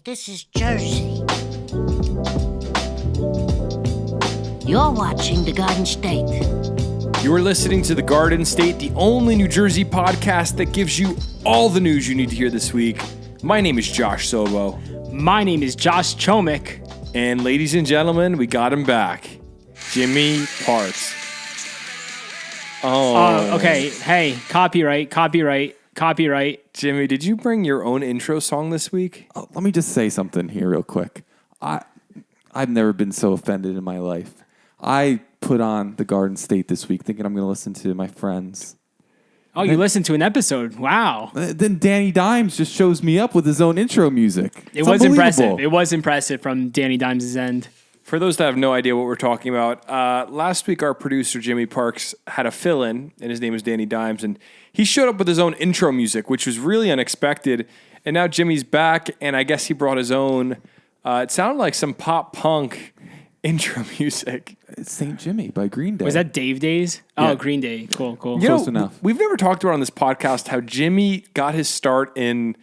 this is Jersey. You're watching The Garden State. You're listening to The Garden State, the only New Jersey podcast that gives you all the news you need to hear this week. My name is Josh Sobo. My name is Josh Chomik. And ladies and gentlemen, we got him back. Jimmy Parks. Oh. Okay. Hey, copyright. Jimmy, did you bring your own intro song this week? Let me just say something here real quick. I've never been so offended in my life. I put on The Garden State this week thinking I'm going to listen to my friends. Oh, you listened to an episode. Wow. Then Danny Dimes just shows me up with his own intro music. It was impressive. It was impressive from Danny Dimes' end. For those that have no idea what we're talking about, last week our producer, Jimmy Parks, had a fill-in, and his name is Danny Dimes, and he showed up with his own intro music, which was really unexpected, and now Jimmy's back, and I guess he brought his own, it sounded like some pop-punk intro music. It's St. Jimmy by Green Day. Was that Dave Days? Yeah. Oh, Green Day. Cool. Close enough. We've never talked about on this podcast how Jimmy got his start in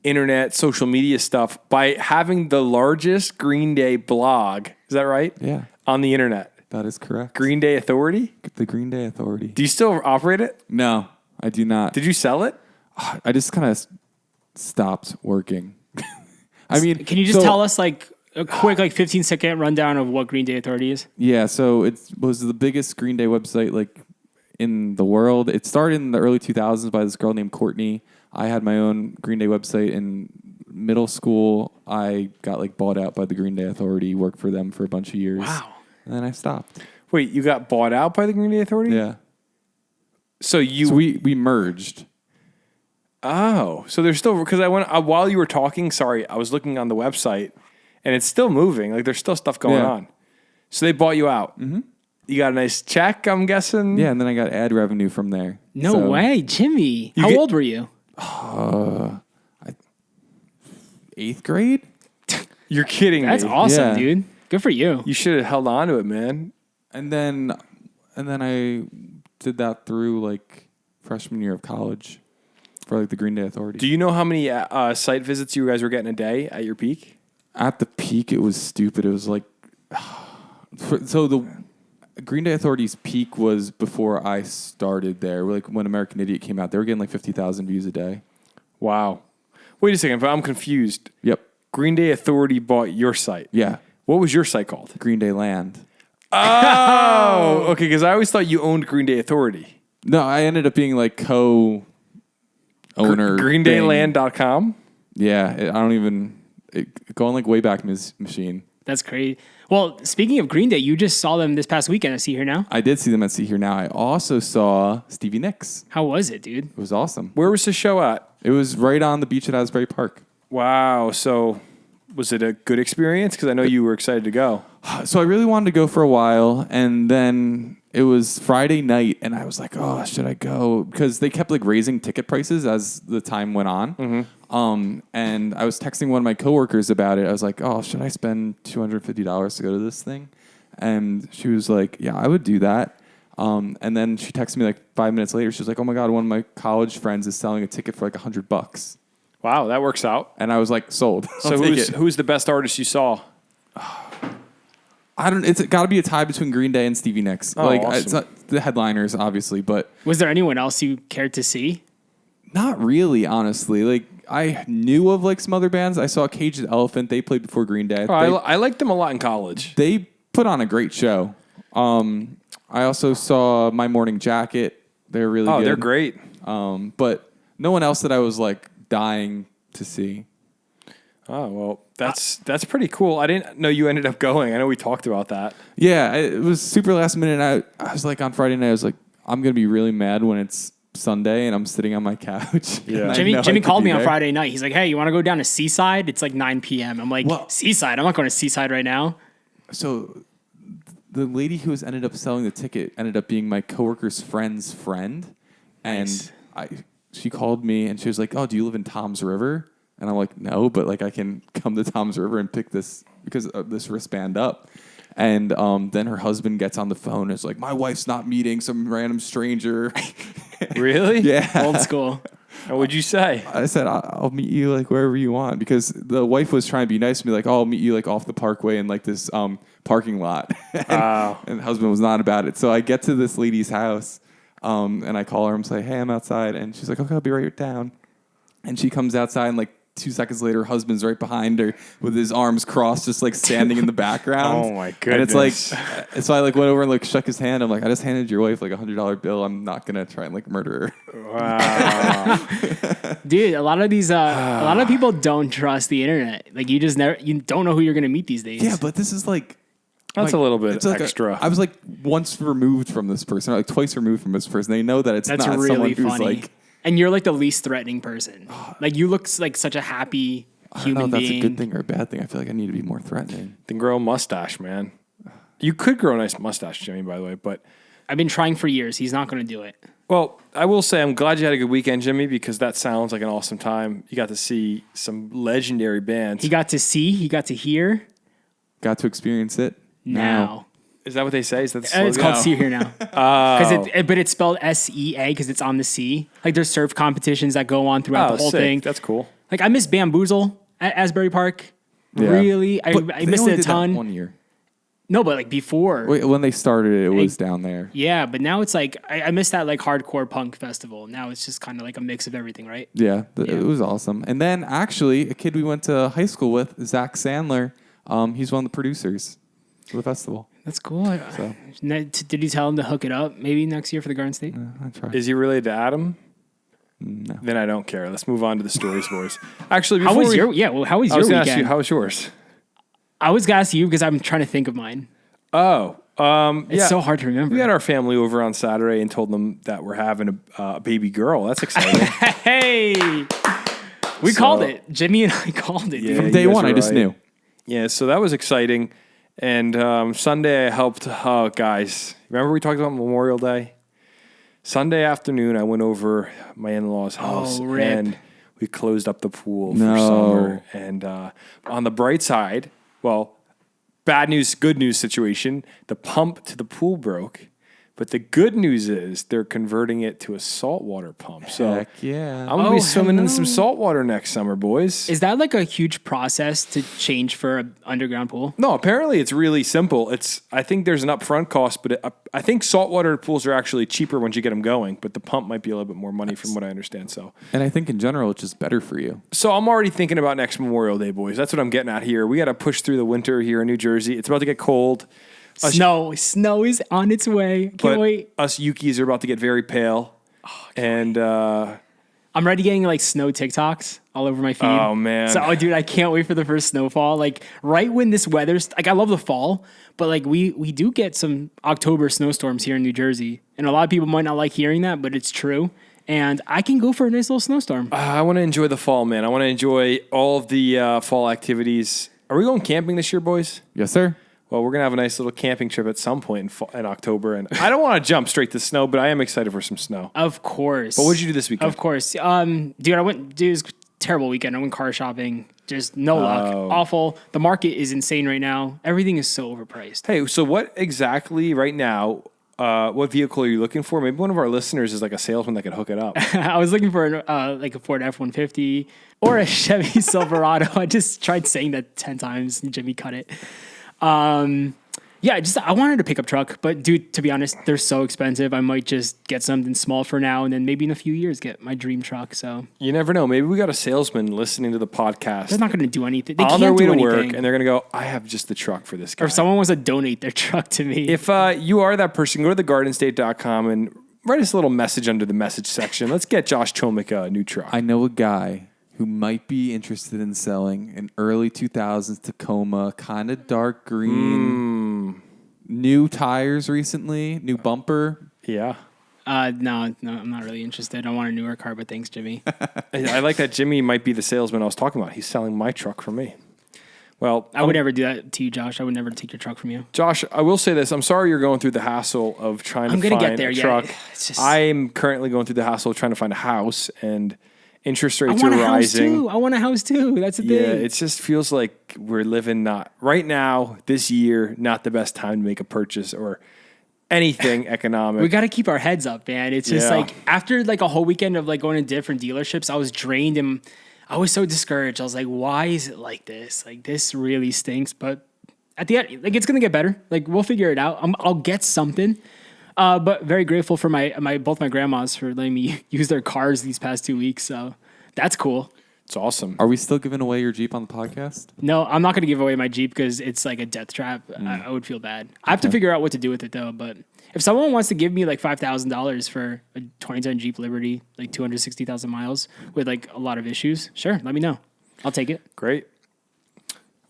internet, social media stuff by having the largest Green Day blog. Is that right? Yeah. On the internet. That is correct. Green Day Authority? The Green Day Authority. Do you still operate it? No, I do not. Did you sell it? I just kind of stopped working. I mean, Can you just tell us like a quick 15-second rundown of what Green Day Authority is? Yeah, so it was the biggest Green Day website like in the world. It started in the early 2000s by this girl named Courtney. I had my own Green Day website in middle school. I got like bought out by the Green Day Authority, worked for them for a bunch of years. Wow. And then I stopped. Wait, you got bought out by the Green Day Authority? Yeah. So we merged. Oh, so there's still, because I went, while you were talking, sorry, I was looking on the website and it's still moving. Like there's still stuff going on. So they bought you out. Mm-hmm. You got a nice check, I'm guessing? Yeah, and then I got ad revenue from there. No way, Jimmy. How old were you? 8th grade? You're kidding That's me. awesome, Yeah. dude. Good for you. You should have held on to it, man. And then I did that through like freshman year of college for like the Green Day Authority. Do you know how many site visits you guys were getting a day at your peak? At the peak, it was stupid. It was like, so the Green Day Authority's peak was before I started there. Like when American Idiot came out, they were getting like 50,000 views a day. Wow. Wait a second, but I'm confused. Yep. Green Day Authority bought your site. Yeah. What was your site called? Green Day Land. Oh, okay, because I always thought you owned Green Day Authority. No, I ended up being like co-owner. GreenDayLand.com? Yeah. I don't even, going like way back machine. That's crazy. Well, speaking of Green Day, you just saw them this past weekend at See Here Now. I did see them at See Here Now. I also saw Stevie Nicks. How was it, dude? It was awesome. Where was the show at? It was right on the beach at Asbury Park. Wow. So was it a good experience? Because I know you were excited to go. So I really wanted to go for a while, and then it was Friday night, and I was like, oh, should I go? Because they kept like raising ticket prices as the time went on. Mm-hmm. And I was texting one of my coworkers about it. I was like, oh, should I spend $250 to go to this thing? And she was like, yeah, I would do that. And then she texted me like 5 minutes later. She was like, oh my God, one of my college friends is selling a ticket for like $100. Wow, that works out. And I was like, sold. So who's the best artist you saw? It's got to be a tie between Green Day and Stevie Nicks. Oh, awesome. It's not the headliners, obviously, but Was there anyone else you cared to see? not really, honestly. Like I knew of like some other bands. I saw Caged Elephant. They played before Green Day. I liked them a lot in college. They put on a great show. I also saw My Morning Jacket. They're really good. Oh, they're great. But no one else that I was like dying to see. Oh, well, that's pretty cool. I didn't know you ended up going. I know we talked about that. Yeah, it was super last minute. I was like on Friday night, I was like, I'm going to be really mad when it's Sunday and I'm sitting on my couch. Yeah. Jimmy called me on Friday night. He's like, hey, you want to go down to Seaside? It's like 9 p.m. I'm like, Seaside? I'm not going to Seaside right now. So the lady who ended up selling the ticket ended up being my coworker's friend's friend. And Nice. she called me and she was like, oh, do you live in Tom's River? And I'm like, no, but like I can come to Tom's River and pick this because of this wristband up. And then her husband gets on the phone and is like, my wife's not meeting some random stranger. Really? Yeah. Old school. And what'd you say? I said, I'll meet you like wherever you want, because the wife was trying to be nice to me, like, oh, I'll meet you like off the parkway in like this parking lot. And the husband was not about it. So I get to this lady's house and I call her and say, hey, I'm outside. And she's like, okay, I'll be right down. And she comes outside and like 2 seconds later, her husband's right behind her with his arms crossed, just like standing in the background. Oh my goodness. And it's like, so I like went over and like shook his hand. I'm like, I just handed your wife like $100 bill. I'm not going to try and like murder her. Wow. Dude, a lot of people don't trust the internet. Like you don't know who you're going to meet these days. Yeah, but this is like, That's a little bit like extra. I was like once removed from this person, or like twice removed from this person. They know that it's That's not really someone who's funny. like, and you're like the least threatening person. Like you look like such a happy I don't know human if that's being. a good thing or a bad thing. I feel like I need to be more threatening. Then grow a mustache, man. You could grow a nice mustache, Jimmy, by the way. But I've been trying for years. He's not going to do it. well, I will say I'm glad you had a good weekend, Jimmy, because that sounds like an awesome time. You got to see some legendary bands. He got to see. He got to hear. Got to experience it Now. Is that what they say? Is that the slogan? It's called See Here Now. But it's spelled SEA because it's on the sea. Like there's surf competitions that go on throughout the whole sick. thing. That's cool. Like I miss Bamboozle at Asbury Park. Yeah. Really, I But missed only it a did that ton. 1 year. No, but like before. Wait, when they started it was down there. Yeah, but now it's like I missed that like hardcore punk festival. Now it's just kind of like a mix of everything, right? Yeah, it was awesome. And then actually, a kid we went to high school with, Zach Sandler, he's one of the producers for the festival. That's cool. Did you tell him to hook it up maybe next year for the Garden State? I tried. Is he related to Adam? No. Then I don't care. Let's move on to the stories, boys. Actually, How before was we, your how was I your was going to ask you, weekend? how was yours? I was gonna ask you because I'm trying to think of mine. Oh, It's so hard to remember. We had our family over on Saturday and told them that we're having a baby girl. That's exciting. Hey, we called it. Jimmy and I called it. Yeah. dude. From you day guys one, were I just right. knew. Yeah, so that was exciting. And Sunday I helped, guys, remember we talked about Memorial Day? Sunday afternoon, I went over my in-laws' house rip. and we closed up the pool No. for summer. And on the bright side, well, bad news, good news situation, the pump to the pool broke. But the good news is they're converting it to a saltwater pump. So Heck yeah. I'm going to be swimming in hello. some salt water next summer, boys. Is that like a huge process to change for an underground pool? No, apparently it's really simple. I think there's an upfront cost, but I think saltwater pools are actually cheaper once you get them going. But the pump might be a little bit more money from what I understand. So And I think in general, it's just better for you. I'm already thinking about next Memorial Day, boys. That's what I'm getting at here. We got to push through the winter here in New Jersey. It's about to get cold. Snow is on its way. Can't But wait. us Yukis are about to get very pale. And I'm already getting like snow TikToks all over my feed. Oh, man. So, dude, I can't wait for the first snowfall. Like right when this weather's like, I love the fall, but like we do get some October snowstorms here in New Jersey, and a lot of people might not like hearing that, but it's true. And I can go for a nice little snowstorm. I want to enjoy the fall, man. I want to enjoy all of the fall activities. Are we going camping this year, boys? Yes, sir. Well, we're going to have a nice little camping trip at some point in October. And I don't want to jump straight to snow, but I am excited for some snow. Of course. But what did you do this weekend? Of course. Dude, it was a terrible weekend. I went car shopping. Just no luck. Awful. The market is insane right now. Everything is so overpriced. Hey, so what exactly right now, what vehicle are you looking for? Maybe one of our listeners is like a salesman that could hook it up. I was looking for like a Ford F-150 or a Chevy Silverado. I just tried saying that 10 times and Jimmy cut it. Yeah, I wanted a pickup truck, but dude, to be honest, they're so expensive. I might just get something small for now, and then maybe in a few years get my dream truck. So You never know. Maybe we got a salesman listening to the podcast they're not going to do anything. They on can't their way do to anything. work, and they're going to go, I have just the truck for this guy. Or if someone wants to donate their truck to me, If you are that person, go to thegardenstate.com and write us a little message under the message section. Let's get Josh Chomik a new truck. I know a guy who might be interested in selling an early 2000s Tacoma, kind of dark green, new tires recently, new bumper. Yeah. no, I'm not really interested. I want a newer car, but thanks, Jimmy. I like that Jimmy might be the salesman I was talking about. He's selling my truck for me. Well, I would never do that to you, Josh. I would never take your truck from you. Josh, I will say this. I'm sorry you're going through the hassle of trying I'm to gonna find get there, a yeah. truck. It's just- I'm currently going through the hassle of trying to find a house, and interest I rates want are a house rising. too. I want a house too. That's the Yeah, thing. it just feels like we're living not right now, this year, not the best time to make a purchase, or anything economic. We got to keep our heads up, man. It's just Yeah. like after like a whole weekend of like going to different dealerships, I was drained and I was so discouraged. I was like, why is it like this? Like this really stinks. But at the end, like it's gonna get better. Like we'll figure it out. I'll get something. But very grateful for both my grandmas for letting me use their cars these past 2 weeks. So that's cool. It's awesome. Are we still giving away your Jeep on the podcast? No, I'm not going to give away my Jeep because it's like a death trap. I would feel bad. I have to figure out what to do with it though. But if someone wants to give me like $5,000 for a 2010 Jeep Liberty, like 260,000 miles with like a lot of issues, sure, let me know. I'll take it. Great.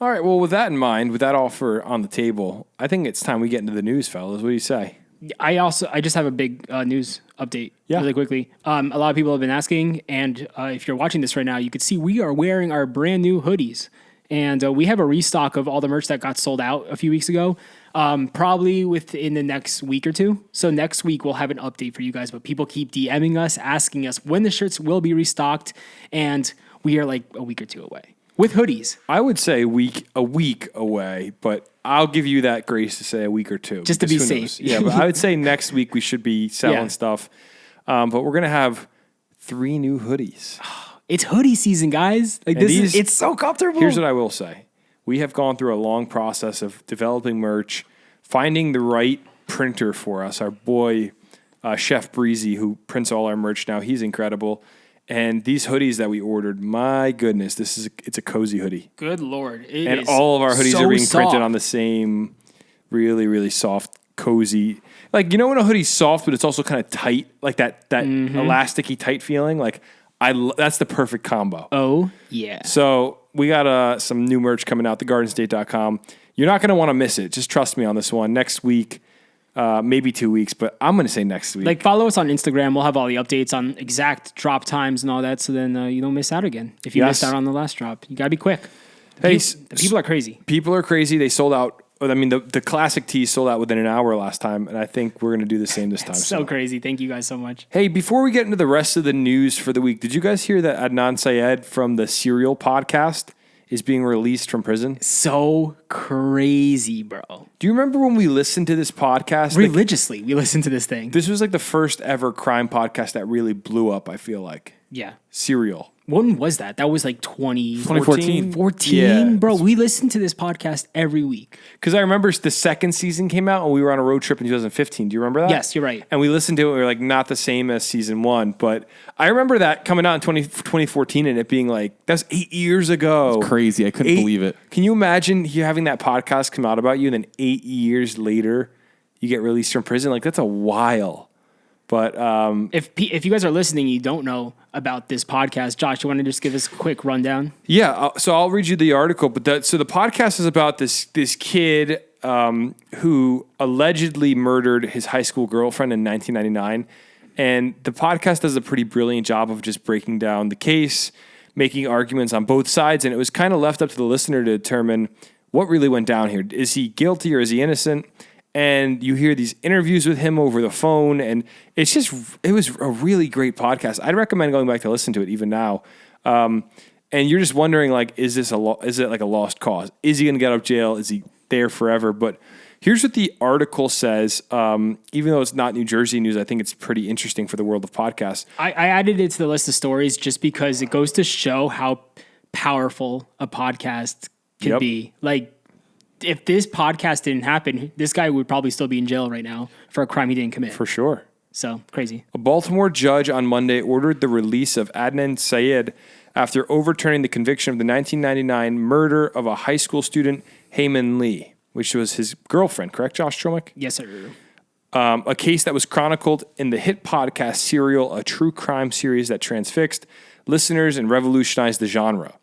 All right. Well, with that in mind, with that offer on the table, I think it's time we get into the news, fellas. What do you say? I just have a big news update really quickly. A lot of people have been asking, and if you're watching this right now, you can see we are wearing our brand new hoodies. And we have a restock of all the merch that got sold out a few weeks ago, probably within the next week or two. So next week we'll have an update for you guys, but people keep DMing us, asking us when the shirts will be restocked, and we are like a week or two away. With hoodies. I would say a week away, but I'll give you that grace to say a week or two. Just to be because who safe. knows? Yeah, but I would say next week we should be selling Yeah. stuff. But we're going to have 3 new hoodies. It's hoodie season, guys. Like And it's so comfortable. Here's what I will say. We have gone through a long process of developing merch, finding the right printer for us. Our boy, Chef Breezy, who prints all our merch now, he's incredible. And these hoodies that we ordered, my goodness, it's a cozy hoodie. Good Lord. And all of our hoodies are being printed on the same really, really soft, cozy. Like, you know when a hoodie's soft, but it's also kind of tight, like that elasticy tight feeling? Like, that's the perfect combo. Oh, yeah. So we got some new merch coming out, thegardenstate.com. You're not going to want to miss it. Just trust me on this one. Next week, maybe 2 weeks, but I'm going to say next week. Like, follow us on Instagram. We'll have all the updates on exact drop times and all that, so then you don't miss out again. If you missed out on the last drop, you got to be quick. The people are crazy. People are crazy. They sold out. I mean, the classic tees sold out within an hour last time, and I think we're going to do the same this time. So crazy. Thank you guys so much. Hey, before we get into the rest of the news for the week, did you guys hear that Adnan Syed from the Serial podcast is being released from prison? So crazy, bro. Do you remember when we listened to this podcast? Religiously, we listened to this thing. This was like the first ever crime podcast that really blew up, I feel like. Yeah. Serial. When was that? That was like 2014. 14, Yeah. bro. We listened to this podcast every week. Because I remember the second season came out and we were on a road trip in 2015. Do you remember that? Yes, you're right. And we listened to it and we were like, not the same as season 1. But I remember that coming out in 2014 and it being like, that's 8 years ago. Crazy. I couldn't believe it. Can you imagine you having that podcast come out about you and then 8 years later you get released from prison? Like, that's a while. But If you guys are listening, you don't know about this podcast. Josh, you want to just give us a quick rundown? yeah, so I'll read you the article. But the podcast is about this kid who allegedly murdered his high school girlfriend in 1999. And the podcast does a pretty brilliant job of just breaking down the case, making arguments on both sides. And it was kind of left up to the listener to determine what really went down here. Is he guilty or is he innocent? And you hear these interviews with him over the phone, and it was a really great podcast. I'd recommend going back to listen to it even now. And you're just wondering, like, is it like a lost cause? Is he going to get out of jail? Is he there forever? But here's what the article says. Even though it's not New Jersey news, I think it's pretty interesting for the world of podcasts. I added it to the list of stories just because it goes to show how powerful a podcast can be. Like, if this podcast didn't happen, this guy would probably still be in jail right now for a crime he didn't commit. For sure. So, crazy. A Baltimore judge on Monday ordered the release of Adnan Syed after overturning the conviction of the 1999 murder of a high school student, Heyman Lee, which was his girlfriend, correct, Josh Tromick? Yes, sir. A case that was chronicled in the hit podcast Serial, a true crime series that transfixed listeners and revolutionized the genre.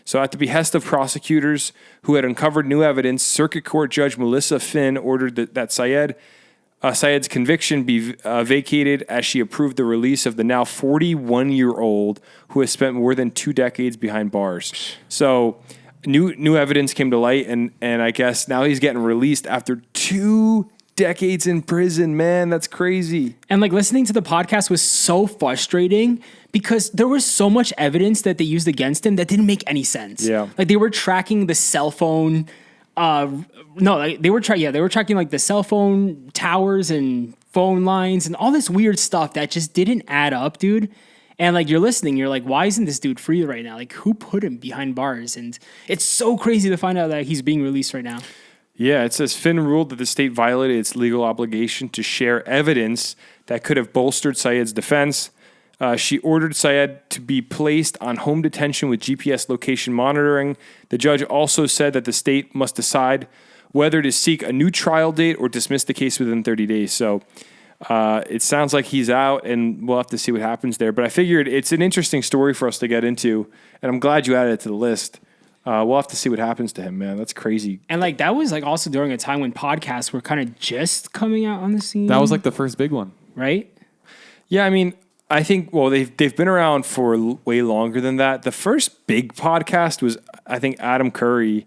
So at the behest of prosecutors who had uncovered new evidence, Circuit Court Judge Melissa Finn ordered that Syed's conviction be vacated as she approved the release of the now 41-year-old who has spent more than 2 decades behind bars. So new evidence came to light, and I guess now he's getting released after 2 decades in prison. Man, that's crazy. And like listening to the podcast was so frustrating because there was so much evidence that they used against him that didn't make any sense. Yeah. Like they were tracking the cell phone No, like, they were tracking like the cell phone towers and phone lines and all this weird stuff that just didn't add up, dude. And like you're listening, you're like, why isn't this dude free right now? Like, who put him behind bars? And it's so crazy to find out that he's being released right now. Yeah, it says Finn ruled that the state violated its legal obligation to share evidence that could have bolstered Syed's defense. She ordered Syed to be placed on home detention with GPS location monitoring. The judge also said that the state must decide whether to seek a new trial date or dismiss the case within 30 days. So it sounds like he's out, and we'll have to see what happens there. But I figured it's an interesting story for us to get into, and I'm glad you added it to the list. We'll have to see what happens to him, man. That's crazy. And like that was like also during a time when podcasts were kind of just coming out on the scene. That was like the first big one, right? Yeah, I mean, I think they've been around for way longer than that. The first big podcast was, I think, Adam Curry.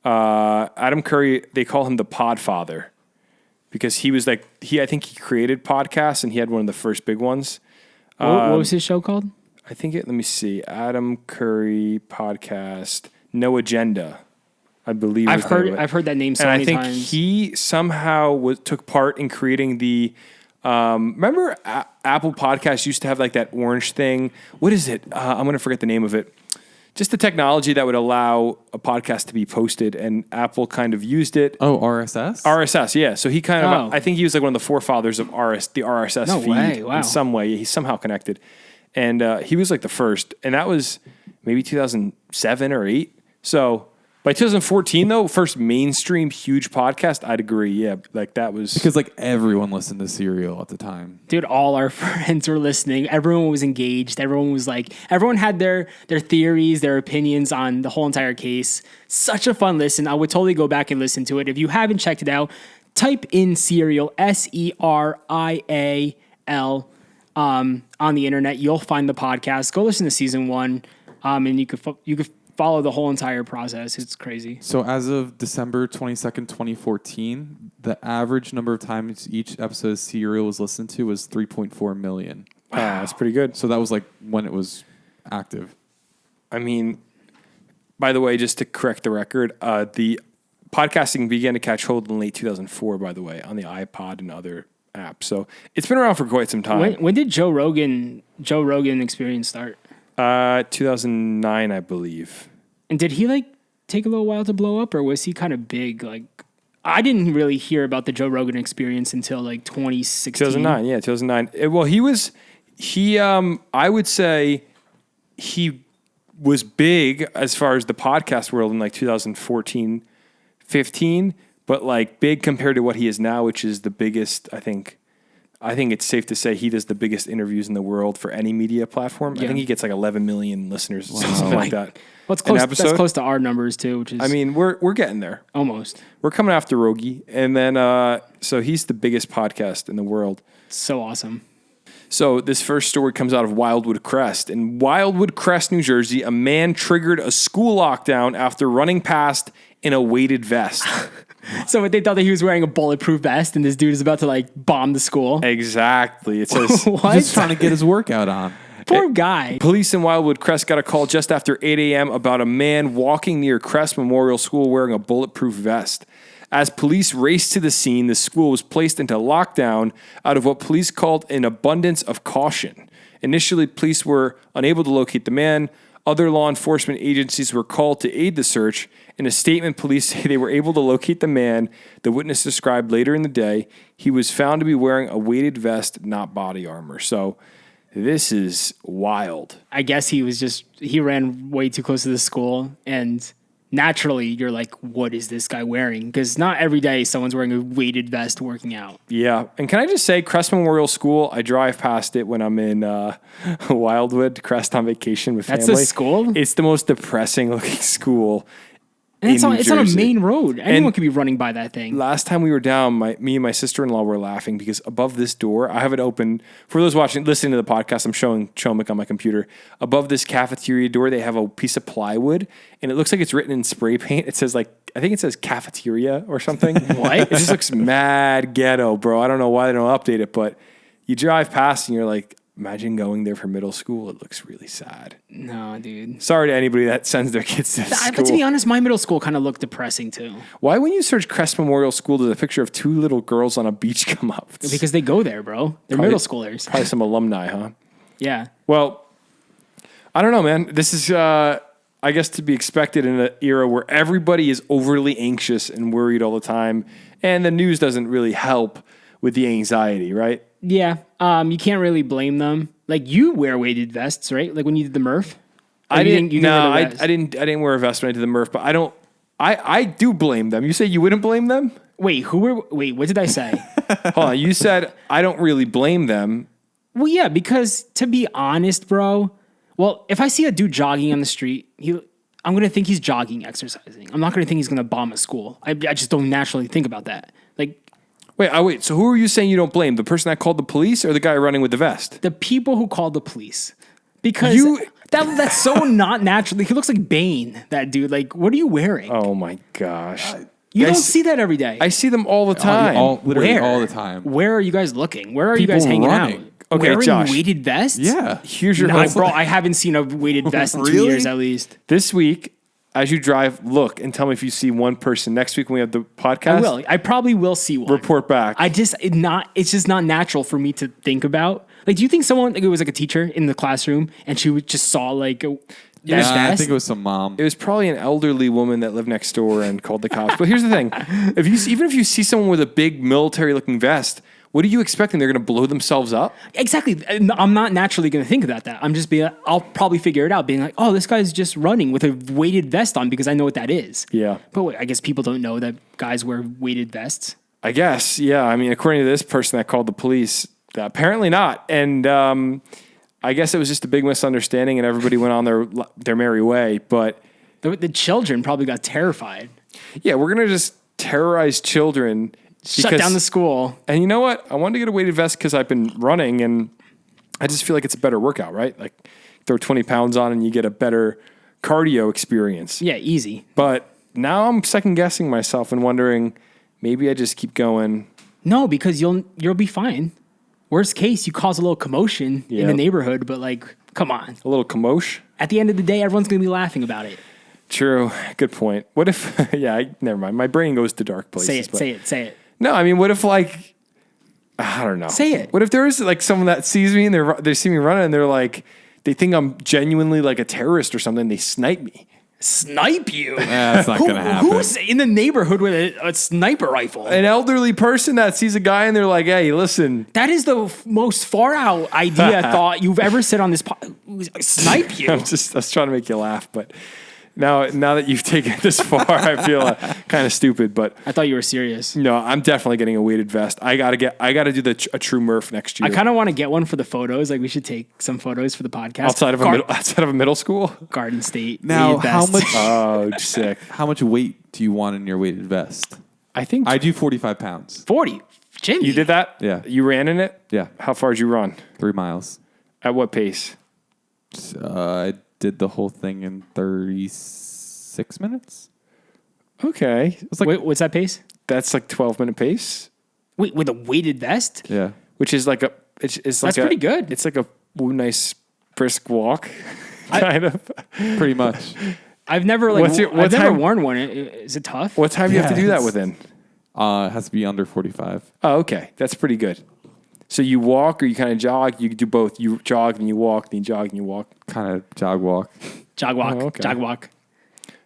Adam Curry, they call him the Podfather because he was like I think he created podcasts and he had one of the first big ones. What was his show called? I think let me see, Adam Curry podcast. No Agenda, I believe. I've heard that name so many times. And I think he somehow took part in creating the. Remember, Apple Podcasts used to have like that orange thing. What is it? I'm going to forget the name of it. Just the technology that would allow a podcast to be posted, and Apple kind of used it. Oh, RSS? RSS, yeah. So he kind of, I think he was like one of the forefathers of the RSS feed in some way. He's somehow connected. And he was like the first, and that was maybe 2007 or 8. So by 2014, though, first mainstream huge podcast, I'd agree. Yeah, like that was because like everyone listened to Serial at the time. Dude, all our friends were listening. Everyone was engaged. Everyone had their theories, their opinions on the whole entire case. Such a fun listen. I would totally go back and listen to it. If you haven't checked it out, type in Serial, Serial, on the internet. You'll find the podcast. Go listen to season 1, and you could follow the whole entire process. It's crazy. So as of December 22nd, 2014, the average number of times each episode of Serial was listened to was 3.4 million. Wow, that's pretty good. So that was like when it was active. I mean, by the way, just to correct the record, the podcasting began to catch hold in late 2004, by the way, on the iPod and other apps. So it's been around for quite some time. When did Joe Rogan experience start? 2009, I believe. And did he like take a little while to blow up, or was he kind of big? Like, I didn't really hear about the Joe Rogan experience until like 2016. 2009, yeah, 2009. Well, I would say he was big as far as the podcast world in like 2014, 15, but like big compared to what he is now, which is the biggest, I think it's safe to say he does the biggest interviews in the world for any media platform. Yeah. I think he gets like 11 million listeners, something like that. Well, that's close to our numbers too, which is. I mean, we're getting there almost. We're coming after Rogie, and then so he's the biggest podcast in the world. So awesome. So this first story comes out of Wildwood Crest. In Wildwood Crest, New Jersey, a man triggered a school lockdown after running past in a weighted vest. So they thought that he was wearing a bulletproof vest, and this dude is about to like bomb the school. Exactly. It says just trying to get his workout on. Poor guy. Police in Wildwood Crest got a call just after 8 a.m. about a man walking near Crest Memorial School wearing a bulletproof vest. As police raced to the scene, the school was placed into lockdown out of what police called an abundance of caution. Initially, police were unable to locate the man. Other law enforcement agencies were called to aid the search. In a statement, police say they were able to locate the man. The witness described later in the day he was found to be wearing a weighted vest, not body armor. So this is wild. I guess he ran way too close to the school, and naturally you're like, what is this guy wearing? Because not every day someone's wearing a weighted vest working out. Yeah. And can I just say, Crest Memorial School, I drive past it when I'm in Wildwood Crest on vacation with family. That's the school? It's the most depressing looking school. And it's on a main road. Anyone could be running by that thing. Last time we were down, me and my sister-in-law were laughing because above this door, I have it open. For those listening to the podcast, I'm showing Chomik on my computer. Above this cafeteria door, they have a piece of plywood, and it looks like it's written in spray paint. It says I think it says cafeteria or something. What? It just looks mad ghetto, bro. I don't know why they don't update it, but you drive past and you're like, Imagine going there for middle school. It looks really sad. No, dude. Sorry to anybody that sends their kids to school. But to be honest, my middle school kind of looked depressing too. Why, when you search Crest Memorial School, does a picture of 2 little girls on a beach come up? Because they go there, bro. They're middle schoolers. Probably some alumni, huh? Yeah. Well, I don't know, man. This is, I guess, to be expected in an era where everybody is overly anxious and worried all the time, and the news doesn't really help with the anxiety, right? Yeah. You can't really blame them. Like, you wear weighted vests, right? Like when you did the Murph. I didn't. You No, wear I the vest? didn't wear a vest when I did the Murph, but I don't. I do blame them. You say you wouldn't blame them? Wait, what did I say? Hold on. You said I don't really blame them. Well, yeah, because to be honest, bro, well, if I see a dude jogging on the street, I'm going to think he's jogging, exercising. I'm not going to think he's going to bomb a school. I just don't naturally think about that. Like, Wait. So who are you saying you don't blame? The person that called the police or the guy running with the vest? the people who called the police. Because that's so not natural. He looks like Bane, that dude. Like, what are you wearing? Oh my gosh. You don't s- see that every day. I see them all the time. Literally Where? all the time. Where are you guys looking? Where are you People guys hanging running. out? Okay, Wearing Josh. weighted vests? Yeah. Here's your Nah, hope. bro, I haven't seen a weighted vest in 2 Really? years at least. This week, as you drive, look and tell me if you see one person. Next week when we have the podcast, I will. I probably will see one. report back. It's just not natural for me to think about. Like, do you think someone, like, it was like a teacher in the classroom and just saw like that I vest? think it was some mom. It was probably an elderly woman that lived next door and called the cops. But here's the thing: even if you see someone with a big military-looking vest, what are you expecting? They're going to blow themselves up? Exactly. I'm not naturally going to think about that. I'll probably figure it out being like, oh, this guy's just running with a weighted vest on because I know what that is. Yeah. But wait, I guess people don't know that guys wear weighted vests. I guess. Yeah. I mean, according to this person that called the police, apparently not. And I guess it was just a big misunderstanding, and everybody went on their merry way. But The children probably got terrified. yeah, we're gonna just terrorize children. Shut down the school. And you know what? I wanted to get a weighted vest because I've been running, and I just feel like it's a better workout, right? Like throw 20 pounds on and you get a better cardio experience. Yeah, easy. But now I'm second guessing myself and wondering, maybe I just keep going. No, because you'll be fine. Worst case, you cause a little commotion in the Yep. neighborhood, but like, come on. A little commotion. At the end of the day, everyone's going to be laughing about it. True. Good point. What if, never mind. My brain goes to dark places. Say it. No, I mean, what if like, I don't know. Say it. What if there is like someone that sees me and they see me running and they're like, they think I'm genuinely like a terrorist or something. They snipe me. Snipe you? That's not going to happen. Who's in the neighborhood with a sniper rifle? An elderly person that sees a guy and they're like, hey, listen. That is the most far out idea thought you've ever said on this snipe you. I was trying to make you laugh, but now that you've taken it this far, I feel kind of stupid. But I thought you were serious. no, I'm definitely getting a weighted vest. I gotta do a true Murph next year. I kind of want to get one for the photos. Like, we should take some photos for the podcast. outside of a middle school. Garden State. Now, weighted how vests. much Oh, sick. how much weight do you want in your weighted vest? I think I do 45 pounds. 40. Jimmy. you did that. Yeah. You ran in it. Yeah. How far did you run? 3 miles. At what pace? I did the whole thing in 36 minutes. Okay, It's like, Wait, what's that pace? that's like 12-minute pace, Wait, with a weighted vest? yeah. which is like it's like That's pretty good. It's like a nice brisk walk, kind of. Pretty much. I've never What I've never time- worn one. Is it tough? What time do you have to Yeah, do that it's- within? It has to be under 45. Oh, okay, that's pretty good. So you walk or you kind of jog. You do both. You jog and you walk. Then you jog and you walk. Kind of jog walk. Jog walk. Oh, okay. Jog walk.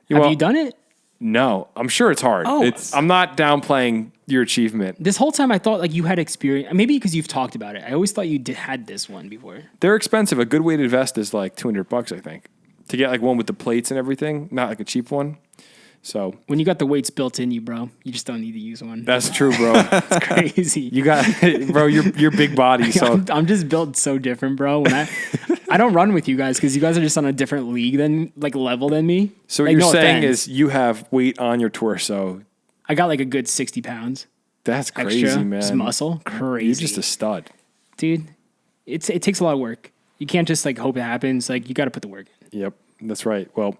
You Have walk- you done it? No, I'm sure it's hard. Oh. I'm not downplaying your achievement. This whole time I thought like you had experience. Maybe because you've talked about it. I always thought you had this one before. They're expensive. A good weighted vest is like $200, I think, to get like one with the plates and everything, not like a cheap one. So When you got the weights built in you, bro, you just don't need to use one. that's true, bro. That's crazy. You got, bro. Your big body. So I'm just built so different, bro. When I don't run with you guys because you guys are just on a different league level than me. so what Like, you're no saying offense. is you have weight on your torso. I got like a good 60 pounds That's crazy, extra. man. Just muscle. Crazy. You're just a stud. dude. It takes a lot of work. You can't just like hope it happens. Like, you got to put the work in. Yep, that's right. Well,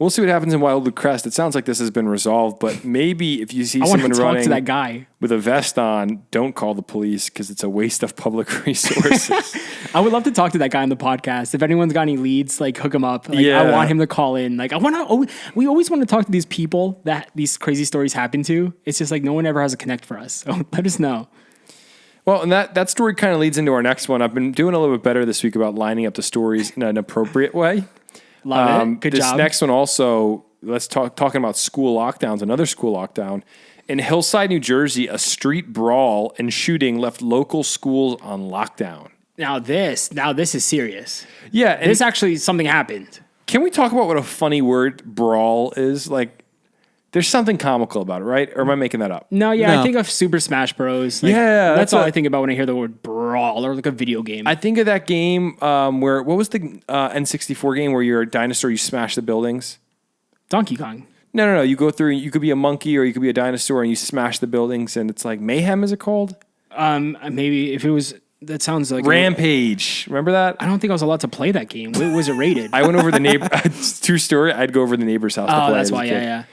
We'll see what happens in Wildwood Crest. It sounds like this has been resolved, but maybe if you see I want someone to talk running to that guy. with a vest on, don't call the police because it's a waste of public resources. I would love to talk to that guy on the podcast. If anyone's got any leads, like hook him up. Like, Yeah. I want him to call in. Like we always want to talk to these people that these crazy stories happen to. It's just like no one ever has a connect for us. So let us know. Well, and that story kind of leads into our next one. I've been doing a little bit better this week about lining up the stories in an appropriate way. Love it. Good this job. This next one also, let's talking about school lockdowns, another school lockdown. In Hillside, New Jersey, a street brawl and shooting left local schools on lockdown. Now this is serious. Yeah. And This actually something happened. can we talk about what a funny word brawl is? Like, there's something comical about it, right? Or am I making that up? No, yeah, No. I think of Super Smash Bros. Like, Yeah, that's that's all a- I think about when I hear the word brawl or like a video game. I think of that game where, what was the N64 game where you're a dinosaur, you smash the buildings? Donkey Kong. No. You go through, you could be a monkey or you could be a dinosaur and you smash the buildings and it's like Mayhem, is it called? Maybe if it was, that sounds like Rampage. Remember that? I don't think I was allowed to play that game. What was it rated? I went over the neighbor, true story, I'd go over to the neighbor's house to play. That's as a why. kid. Yeah.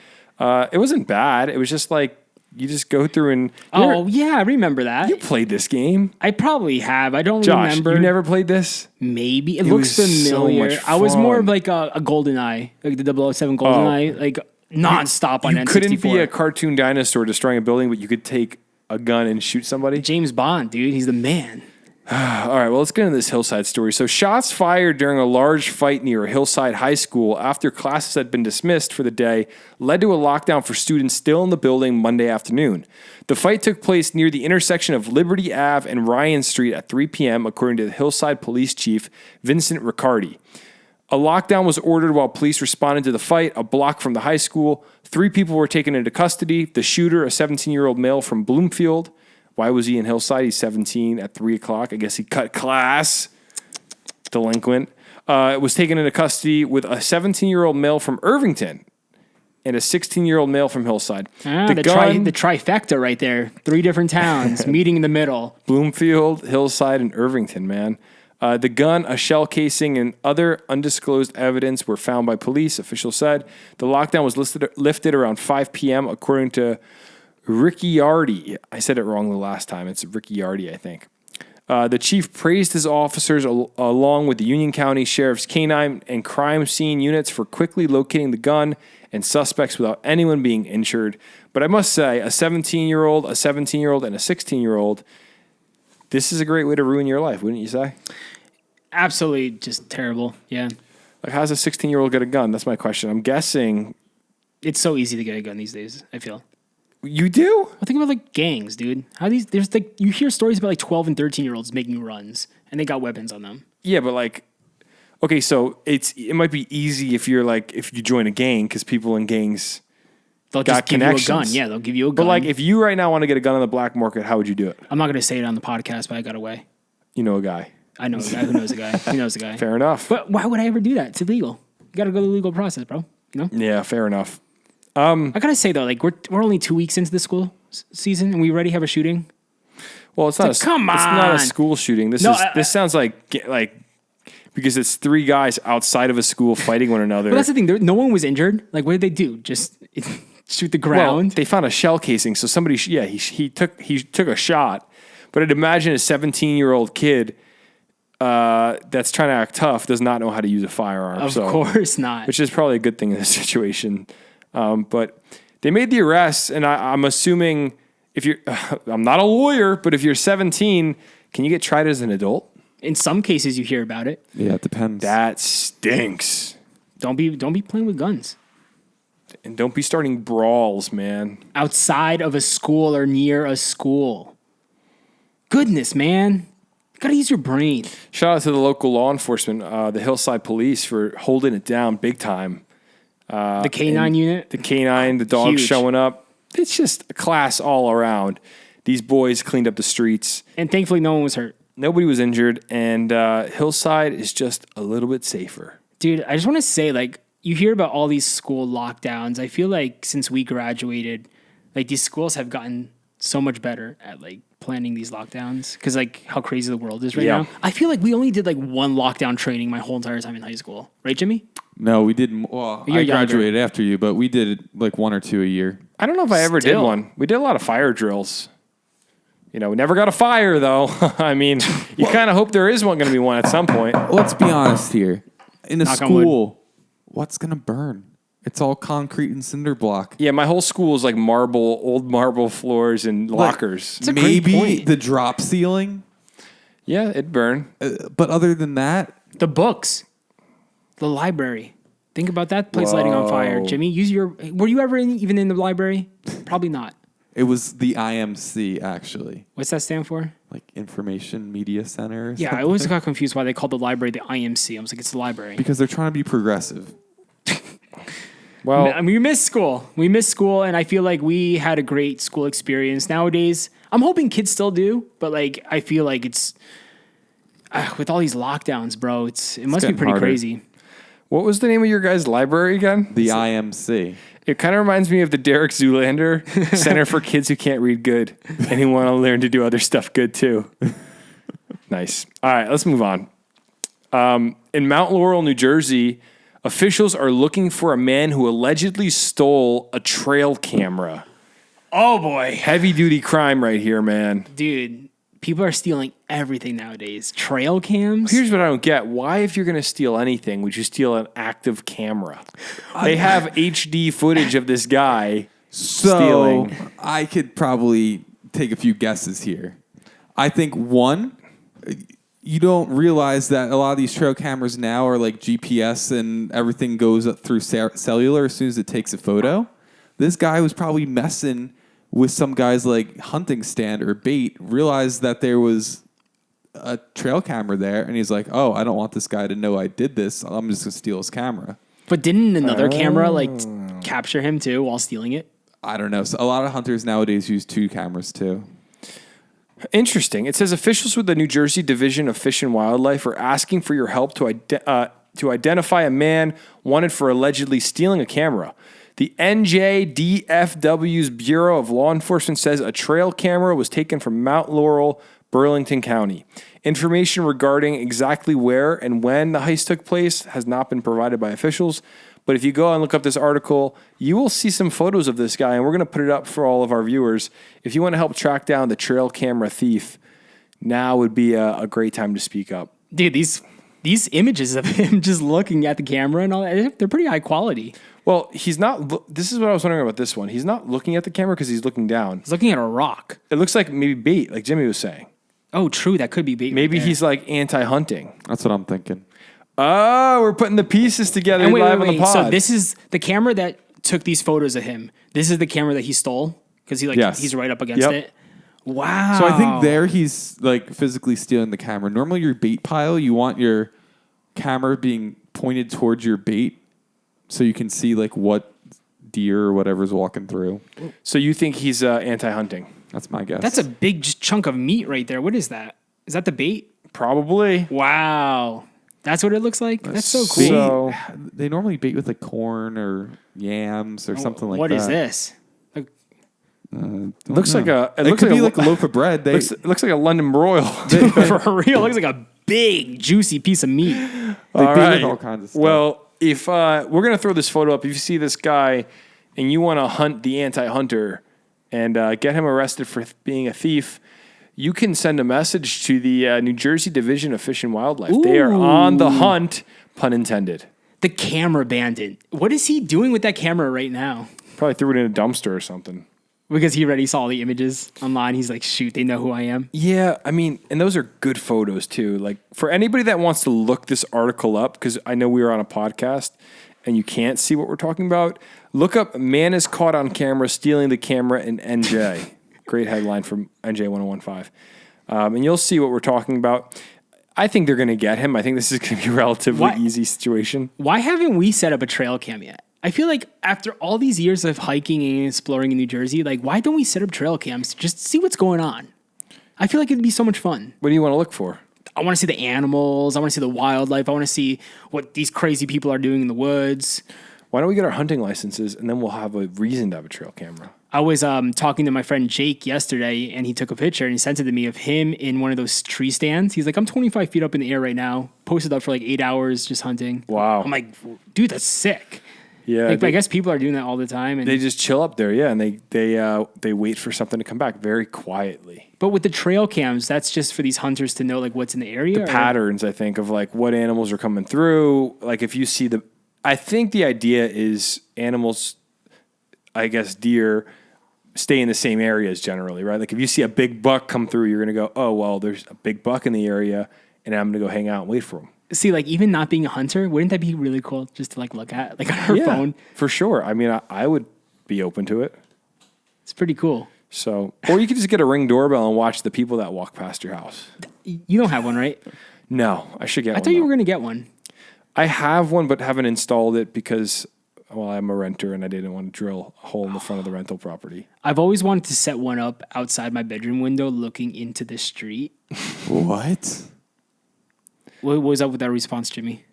It wasn't bad. It was just like, you just go through and... Oh, yeah, I remember that. You played this game. I probably have. I don't Josh, remember. you never played this? Maybe. It was looks so familiar. much I was more fun. of like a GoldenEye, like the 007 GoldenEye, like nonstop on You N64. couldn't be a cartoon dinosaur destroying a building, but you could take a gun and shoot somebody. James Bond, dude. He's the man. All right, well, let's get into this Hillside story. So, shots fired during a large fight near Hillside High School after classes had been dismissed for the day led to a lockdown for students still in the building Monday afternoon. The fight took place near the intersection of Liberty Ave and Ryan Street at 3 p.m., according to the Hillside Police Chief, Vincent Riccardi. A lockdown was ordered while police responded to the fight a block from the high school. 3 people were taken into custody. The shooter, a 17-year-old male from Bloomfield. Why was he in Hillside? He's 17 at 3 o'clock. I guess he cut class. Delinquent. Was taken into custody with a 17-year-old male from Irvington and a 16-year-old male from Hillside. The trifecta right there. 3 different towns meeting in the middle. Bloomfield, Hillside, and Irvington, man. The gun, a shell casing, and other undisclosed evidence were found by police, officials said. The lockdown was lifted around 5 p.m., according to Ricciardi. I said it wrong the last time. It's Ricciardi, I think. The chief praised his officers along with the Union County Sheriff's Canine and crime scene units for quickly locating the gun and suspects without anyone being injured. But I must say, a 17-year-old, a 17-year-old, and a 16-year-old, this is a great way to ruin your life, wouldn't you say? Absolutely just terrible. Yeah. Like, how does a 16-year-old get a gun? That's my question. I'm guessing... It's so easy to get a gun these days, I feel. You do? Well, think about like gangs, dude. There's like, you hear stories about like 12 and 13-year-olds making runs and they got weapons on them. Yeah, but like... Okay, so it might be easy if you join a gang because people in gangs They'll got just give you a gun. connections. Yeah, they'll give you a gun. But like, if you right now want to get a gun on the black market, how would you do it? I'm not going to say it on the podcast, but I got away. You know a guy. I know a guy who knows a guy. He knows a guy. Fair enough. But why would I ever do that? It's illegal. You got to go the legal process, bro. You know? Yeah, fair enough. I got to say, though, like, we're only 2 weeks into the school season and we already have a shooting. Well, it's not. Like, come It's not a on. school shooting. This No, this sounds like because it's 3 guys outside of a school fighting one another. But that's the thing. No one was injured. Like, what did they do? Just shoot the Well, ground? they found a shell casing, so somebody. He took a shot. But I'd imagine a 17-year-old kid that's trying to act tough does not know how to use a firearm. Of course not. Which is probably a good thing in this situation. But they made the arrests, and I'm assuming if you're, I'm not a lawyer, but if you're 17, can you get tried as an adult? In some cases, you hear about it. Yeah, it depends. That stinks. Don't be playing with guns And don't be starting brawls, man. outside of a school or near a school. Goodness, man. You gotta use your brain. Shout out to the local law enforcement, the Hillside Police, for holding it down big time. The K9 unit. The canine, the dogs Huge. showing up. It's just a class all around. These boys cleaned up the streets. And thankfully, no one was hurt. Nobody was injured, and Hillside is just a little bit safer. Dude, I just want to say, like, you hear about all these school lockdowns. I feel like since we graduated, like, these schools have gotten so much better at, like, planning these lockdowns because, like, how crazy the world is right Yeah. now. I feel like we only did, like, 1 lockdown training my whole entire time in high school. Right, Jimmy? No, we did. Well, You're I younger. graduated after you, but we did like 1 or 2 a year. I don't know if I ever did Still. one. We did a lot of fire drills. We never got a fire though. I mean, you kind of hope there is going to be one at some point. Let's be honest here. In a Knock on school, what's going to burn? It's all concrete and cinder block. Yeah, my whole school is like old marble floors and lockers. a great Maybe point. the drop ceiling, Yeah, it'd burn. but other than that, The books, the library. Think about that place lighting on fire. Whoa. Jimmy, were you ever even in the library? Probably not. it was the IMC actually, What's that stand for? like Information Media Center. Or Yeah, I something. always got confused why they called the library the IMC. I was like, it's the library. because they're trying to be progressive. Well, I mean, we missed school. We missed school, and I feel like we had a great school experience. Nowadays, I'm hoping kids still do, but like I feel like it's with all these lockdowns, bro. It must be getting pretty harder. crazy. what was the name of your guys' library again? The IMC. It kind of reminds me of the Derek Zoolander Center for Kids Who Can't Read Good and who want to learn to do other stuff good too. Nice. All right, let's move on. In Mount Laurel, New Jersey, officials are looking for a man who allegedly stole a trail camera. Oh boy, Heavy duty crime right here, man. dude, people are stealing everything nowadays. Trail cams. Here's what I don't get. Why, if you're going to steal anything, would you steal an active camera? They have HD footage of this guy So stealing. I could probably take a few guesses here. I think one, you don't realize that a lot of these trail cameras now are like GPS and everything goes up through cellular as soon as it takes a photo. This guy was probably messing with some guy's like hunting stand or bait, realized that there was a trail camera there, and he's like, "Oh, I don't want this guy to know I did this. I'm just gonna steal his camera." But didn't another camera capture him too while stealing it? I don't know. So a lot of hunters nowadays use 2 cameras too. Interesting. It says officials with the New Jersey Division of Fish and Wildlife are asking for your help to identify a man wanted for allegedly stealing a camera. The NJDFW's Bureau of Law Enforcement says a trail camera was taken from Mount Laurel, Burlington County. Information regarding exactly where and when the heist took place has not been provided by officials. But if you go and look up this article, you will see some photos of this guy, and we're going to put it up for all of our viewers. If you want to help track down the trail camera thief, now would be a great time to speak up. Dude, these images of him just looking at the camera and all that, they're pretty high quality. Well, he's not. This is what I was wondering about this one. He's not looking at the camera because he's looking down. He's looking at a rock. It looks like maybe bait, like Jimmy was saying. Oh, true. That could be bait. Maybe right there. he's like anti-hunting. That's what I'm thinking. Oh, we're putting the pieces together And wait, live on the pod. So this is the camera that took these photos of him. This is the camera that he stole because Yes. he's right up against Yep. it. Wow. So I think there he's like physically stealing the camera. Normally your bait pile, you want your camera being pointed towards your bait so you can see like what deer or whatever's walking through. So you think he's anti-hunting? That's my guess. that's a big chunk of meat right there. What is that? Is that the bait? Probably. Wow. That's what it looks like? That's so cool. Bait, So- they normally bait with like corn or yams or something like What that. is this? Looks like a. It looks could like be like a loaf of bread. They, Looks, looks like a London broil. For real, looks like a big, juicy piece of meat. they All bait right. with all kinds of stuff. Well, if we're gonna throw this photo up, if you see this guy and you want to hunt the anti-hunter and get him arrested for being a thief, you can send a message to the New Jersey Division of Fish and Wildlife. They are on the hunt, pun intended. The camera bandit. What is he doing with that camera right now? Probably threw it in a dumpster or something. Because he already saw the images online. He's like, shoot, they know who I am. Yeah, I mean, and those are good photos too. Like for anybody that wants to look this article up, because I know we are on a podcast and you can't see what we're talking about, look up "Man is caught on camera stealing the camera in NJ." Great headline from NJ 1015. And you'll see what we're talking about. I think they're going to get him. I think this is going to be a relatively What? easy situation. Why haven't we set up a trail cam yet? I feel like after all these years of hiking and exploring in New Jersey, like why don't we set up trail cams to just see what's going on? I feel like it'd be so much fun. What do you want to look for? I want to see the animals. I want to see the wildlife. I want to see what these crazy people are doing in the woods. Why don't we get our hunting licenses and then we'll have a reason to have a trail camera? I was talking to my friend Jake yesterday, and he took a picture and he sent it to me of him in one of those tree stands. He's like, I'm 25 feet up in the air right now, posted up for like 8 hours just hunting. Wow. I'm like, dude, that's sick. Yeah. Like, I guess people are doing that all the time. And they just chill up there, yeah, and they wait for something to come back very quietly. but with the trail cams, that's just for these hunters to know like what's in the area. Patterns, I think, of like what animals are coming through. Like if you see I think the idea is animals, I guess deer, stay in the same areas generally, right? Like if you see a big buck come through, you're going to go, oh, well, there's a big buck in the area and I'm going to go hang out and wait for him. See, like even not being a hunter, wouldn't that be really cool just to like look at like on our phone? For sure. I mean, I would be open to it. It's pretty cool. So, or you could just get a Ring doorbell and watch the people that walk past your house. You don't have one, right? No, I should get one. I thought you though. were going to get one. I have one, but haven't installed it because, well, I'm a renter and I didn't want to drill a hole in the front of the rental property. I've always wanted to set one up outside my bedroom window looking into the street. What? What was up with that response, Jimmy?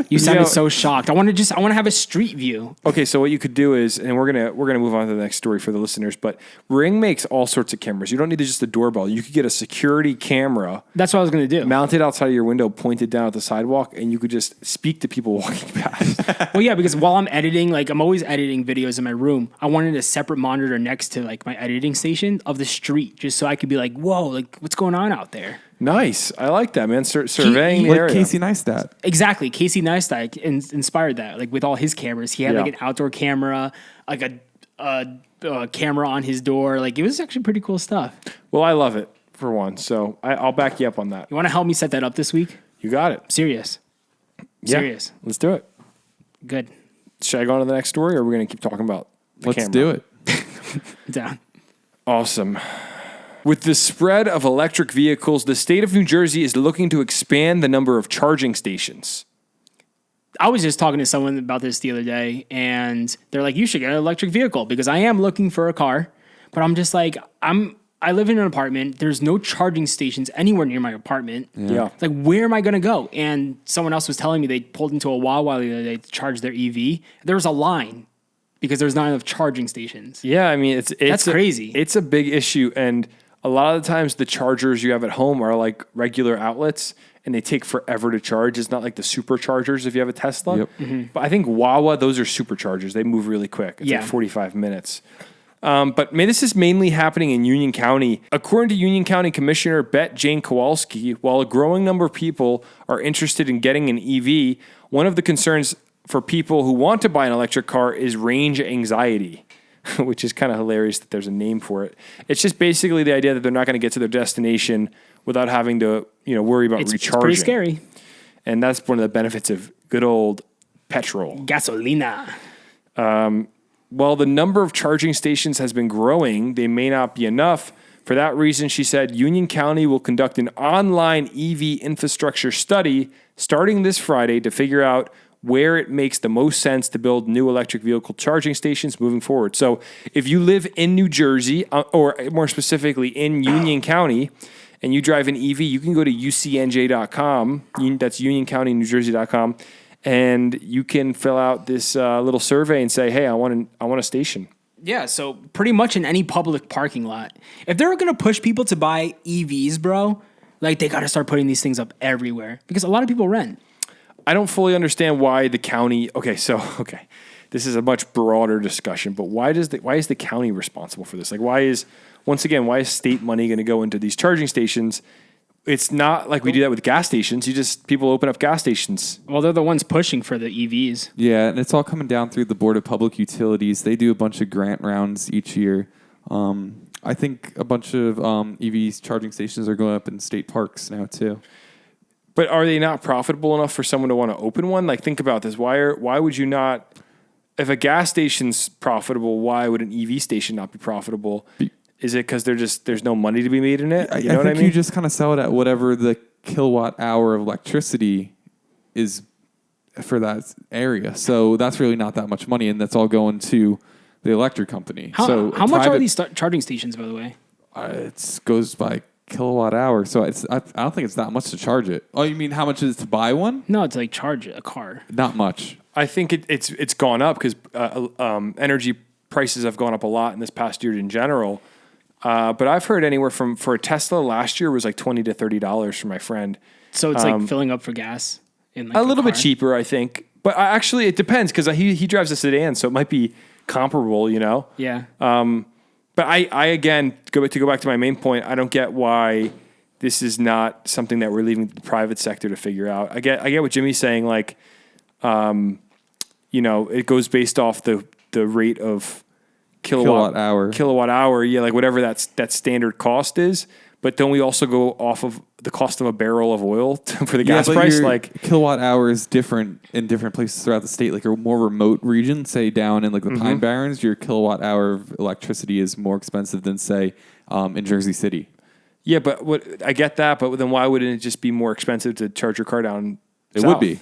You sounded so shocked. I want to have a street view. Okay, so what you could do is, and we're gonna move on to the next story for the listeners, but Ring makes all sorts of cameras. You don't need just a doorbell. You could get a security camera That's what I was going to do. mounted outside of your window, pointed down at the sidewalk, and you could just speak to people walking past. Well, yeah, because while I'm editing, like I'm always editing videos in my room. I wanted a separate monitor next to like my editing station of the street, just so I could be like, whoa, like what's going on out there? Nice, I like that, man. Surveying the Like area. Casey Neistat. Exactly. Casey Neistat inspired that. Like with all his cameras, he had like an outdoor camera, like a camera on his door. Like it was actually pretty cool stuff. Well, I love it for one, so I'll back you up on that. You want to help me set that up this week? You got it. Serious. Yeah, Serious. let's do it. Good. Should I go on to the next story, or are we going to keep talking about the Let's camera? do it. Down. Awesome. With the spread of electric vehicles, the state of New Jersey is looking to expand the number of charging stations. I was just talking to someone about this the other day, and they're like, you should get an electric vehicle, because I am looking for a car. But I'm just like, I live in an apartment. There's no charging stations anywhere near my apartment. Yeah. It's like, where am I going to go? And someone else was telling me they pulled into a Wawa the other day to charge their EV. There was a line because there's not enough charging stations. Yeah, I mean, That's crazy. It's a big issue, and a lot of the times the chargers you have at home are like regular outlets, and they take forever to charge. It's not like the superchargers if you have a Tesla. Yep. Mm-hmm. But I think Wawa, those are superchargers. They move really quick. It's like 45 minutes. But this is mainly happening in Union County. According to Union County Commissioner Bet Jane Kowalski, while a growing number of people are interested in getting an EV, one of the concerns for people who want to buy an electric car is range anxiety, which is kind of hilarious that there's a name for it. It's just basically the idea that they're not going to get to their destination without having to, worry about recharging. It's pretty scary. And that's one of the benefits of good old petrol. Gasolina. While the number of charging stations has been growing, they may not be enough. For that reason, she said, Union County will conduct an online EV infrastructure study starting this Friday to figure out where it makes the most sense to build new electric vehicle charging stations moving forward. So if you live in New Jersey, or more specifically in Union County, and you drive an EV, you can go to ucnj.com, that's unioncountynewjersey.com, and you can fill out this little survey and say, hey, I want a station. Yeah, so pretty much in any public parking lot. If they're going to push people to buy EVs, bro, like they got to start putting these things up everywhere because a lot of people rent. I don't fully understand why the county. Okay, this is a much broader discussion, but why is the county responsible for this? Like, why is state money going to go into these charging stations? It's not like we do that with gas stations. People open up gas stations. Well, they're the ones pushing for the EVs. Yeah, and it's all coming down through the Board of Public Utilities. They do a bunch of grant rounds each year. I think a bunch of EVs charging stations are going up in state parks now too. But are they not profitable enough for someone to want to open one? Like, think about this. Why would you not? If a gas station's profitable, why would an EV station not be profitable? Is it because there's no money to be made in it? I think you just kind of sell it at whatever the kilowatt hour of electricity is for that area. So that's really not that much money, and that's all going to the electric company. How much are these charging stations, by the way? It goes by kilowatt hour. So I don't think it's that much to charge it. Oh, you mean how much is it to buy one? No, it's like charge a car. Not much. I think it's gone up because energy prices have gone up a lot in this past year in general. But I've heard anywhere from for a Tesla last year was like $20 to $30 for my friend. So it's like filling up for gas in like A little bit car? cheaper, I think. But actually, it depends because he drives a sedan, so it might be comparable, you know. Yeah. But I again go back to my main point. I don't get why this is not something that we're leaving the private sector to figure out. I get what Jimmy's saying. Like, it goes based off the rate of kilowatt hour. Yeah, like whatever that standard cost is. But don't we also go off of the cost of a barrel of oil for the gas price? Like kilowatt hour is different in different places throughout the state. Like a more remote region, say down in like the Pine Barrens, your kilowatt hour of electricity is more expensive than say in Jersey City. Yeah, but I get that, but then why wouldn't it just be more expensive to charge your car down It south? would be.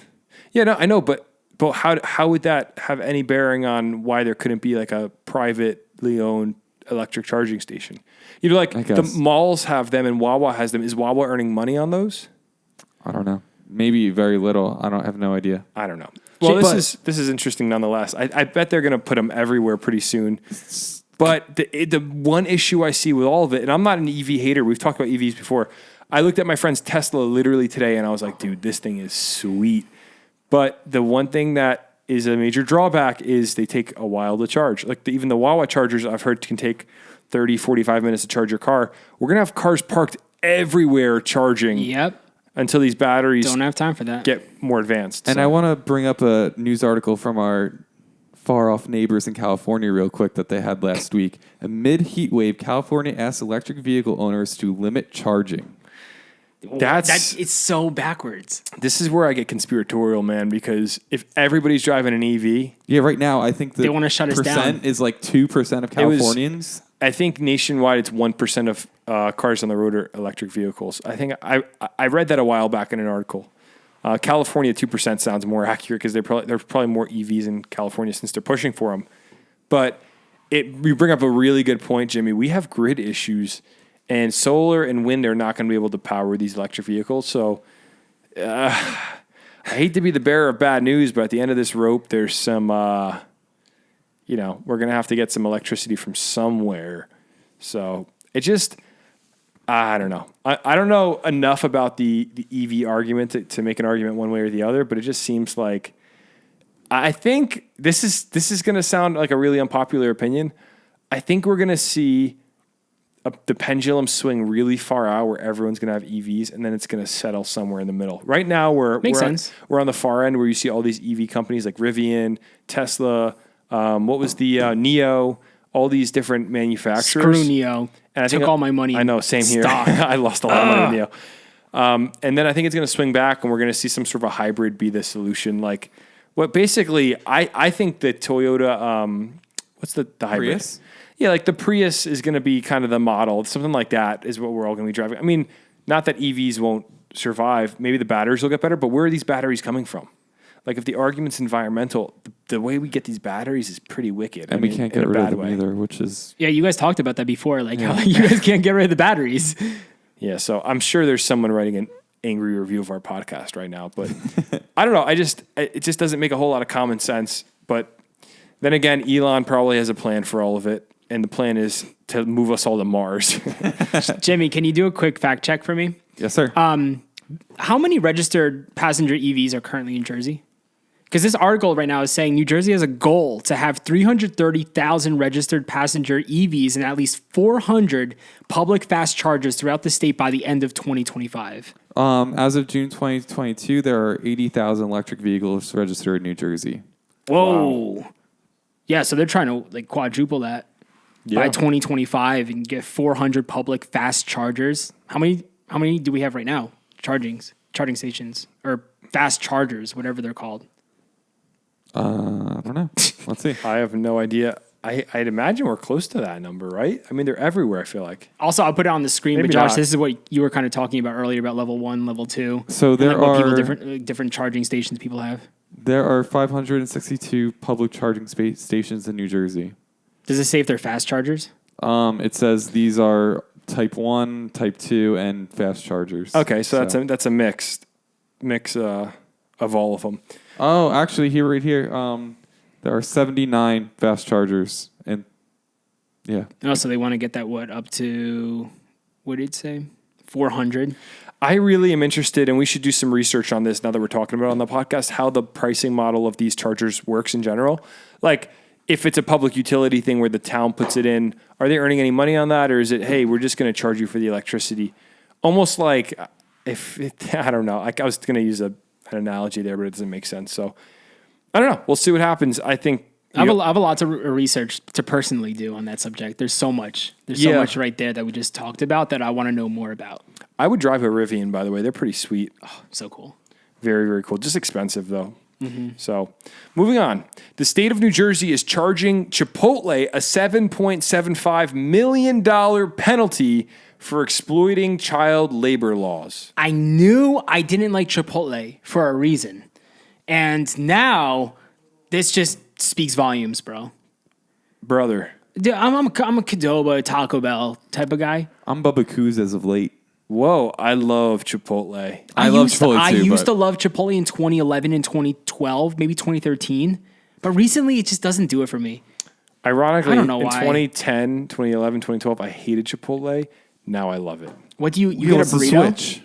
Yeah, no, I know, but how would that have any bearing on why there couldn't be like a privately owned electric charging station? Like the malls have them and Wawa has them. Is Wawa earning money on those? I don't know. Maybe very little. I have no idea. I don't know. Well, this is interesting nonetheless. I bet they're going to put them everywhere pretty soon. But the one issue I see with all of it, and I'm not an EV hater. We've talked about EVs before. I looked at my friend's Tesla literally today, and I was like, dude, this thing is sweet. But the one thing that is a major drawback is they take a while to charge. Like even the Wawa chargers I've heard can take 30, 45 minutes to charge your car. We're going to have cars parked everywhere charging. Yep. Until these batteries don't have time for that. Get more advanced. And I want to bring up a news article from our far-off neighbors in California real quick that they had last week. Amid heat wave, California asks electric vehicle owners to limit charging. It's so backwards. This is where I get conspiratorial, man, because if everybody's driving an EV... Yeah, right now, I think they want to shut us down. Is like 2% of Californians. I think nationwide it's 1% of cars on the road are electric vehicles. I think I read that a while back in an article. California, 2% sounds more accurate because there's probably more EVs in California since they're pushing for them. But you bring up a really good point, Jimmy. We have grid issues, and solar and wind are not going to be able to power these electric vehicles. So I hate to be the bearer of bad news, but at the end of this rope, there's some, we're going to have to get some electricity from somewhere. So it just, I don't know. I don't know enough about the EV argument to make an argument one way or the other, but it just seems like, I think this is going to sound like a really unpopular opinion. I think we're going to see the pendulum swing really far out where everyone's going to have EVs, and then it's going to settle somewhere in the middle. Right now, we're on the far end where you see all these EV companies like Rivian, Tesla, what was the NIO, all these different manufacturers. Screw NIO. And I took all my money. I know, same here. I lost a lot of money in NIO. And then I think it's going to swing back, and we're going to see some sort of a hybrid be the solution. Like, what basically, I think the Toyota, what's the hybrid? Prius? Yeah, like the Prius is going to be kind of the model. Something like that is what we're all going to be driving. I mean, not that EVs won't survive. Maybe the batteries will get better, but where are these batteries coming from? Like, if the argument's environmental, the way we get these batteries is pretty wicked. And we can't get rid of them either, which is... Yeah, you guys talked about that before, like how you guys can't get rid of the batteries. Yeah, so I'm sure there's someone writing an angry review of our podcast right now, but I don't know. It just doesn't make a whole lot of common sense. But then again, Elon probably has a plan for all of it. And the plan is to move us all to Mars. Jimmy, can you do a quick fact check for me? Yes, sir. How many registered passenger EVs are currently in Jersey? Because this article right now is saying New Jersey has a goal to have 330,000 registered passenger EVs and at least 400 public fast chargers throughout the state by the end of 2025. As of June 2022, there are 80,000 electric vehicles registered in New Jersey. Whoa. Wow. Yeah, so they're trying to like quadruple that. By 2025 and get 400 public fast chargers. How many do we have right now? Charging stations or fast chargers, whatever they're called. I don't know. Let's see. I have no idea. I'd imagine we're close to that number, right? I mean, they're everywhere, I feel like. Also, I'll put it on the screen, Maybe but Josh, not. this is what you were kind of talking about earlier about level 1, level 2. So there are different charging stations people have. There are 562 public charging stations in New Jersey. Does it say if they're fast chargers? It says these are type 1, type 2, and fast chargers. Okay, so that's a mix of all of them. Oh, actually, right here. There are 79 fast chargers, and yeah. Oh, so they want to get that up to what did it say? 400. I really am interested, and we should do some research on this now that we're talking about it on the podcast, how the pricing model of these chargers works in general. Like, if it's a public utility thing where the town puts it in, are they earning any money on that? Or is it, hey, we're just going to charge you for the electricity? Almost like, I don't know. I was going to use an analogy there, but it doesn't make sense. So, I don't know. We'll see what happens. I think... I have a lot of research to personally do on that subject. There's so much. There's so much right there that we just talked about that I want to know more about. I would drive a Rivian, by the way. They're pretty sweet. Oh, so cool. Very, very cool. Just expensive, though. So, moving on. The state of New Jersey is charging Chipotle a $7.75 million penalty for exploiting child labor laws. I knew I didn't like Chipotle for a reason. And now this just speaks volumes, bro. Brother. Dude, I'm a Qdoba, Taco Bell type of guy. I'm Bubba Coos as of late. Whoa, I love Chipotle. I love Chipotle too. I used to love Chipotle in 2011 and 2012, maybe 2013. But recently, it just doesn't do it for me. Ironically, I don't know in why. 2010, 2011, 2012, I hated Chipotle. Now I love it. What do you get a What's the burrito? switch?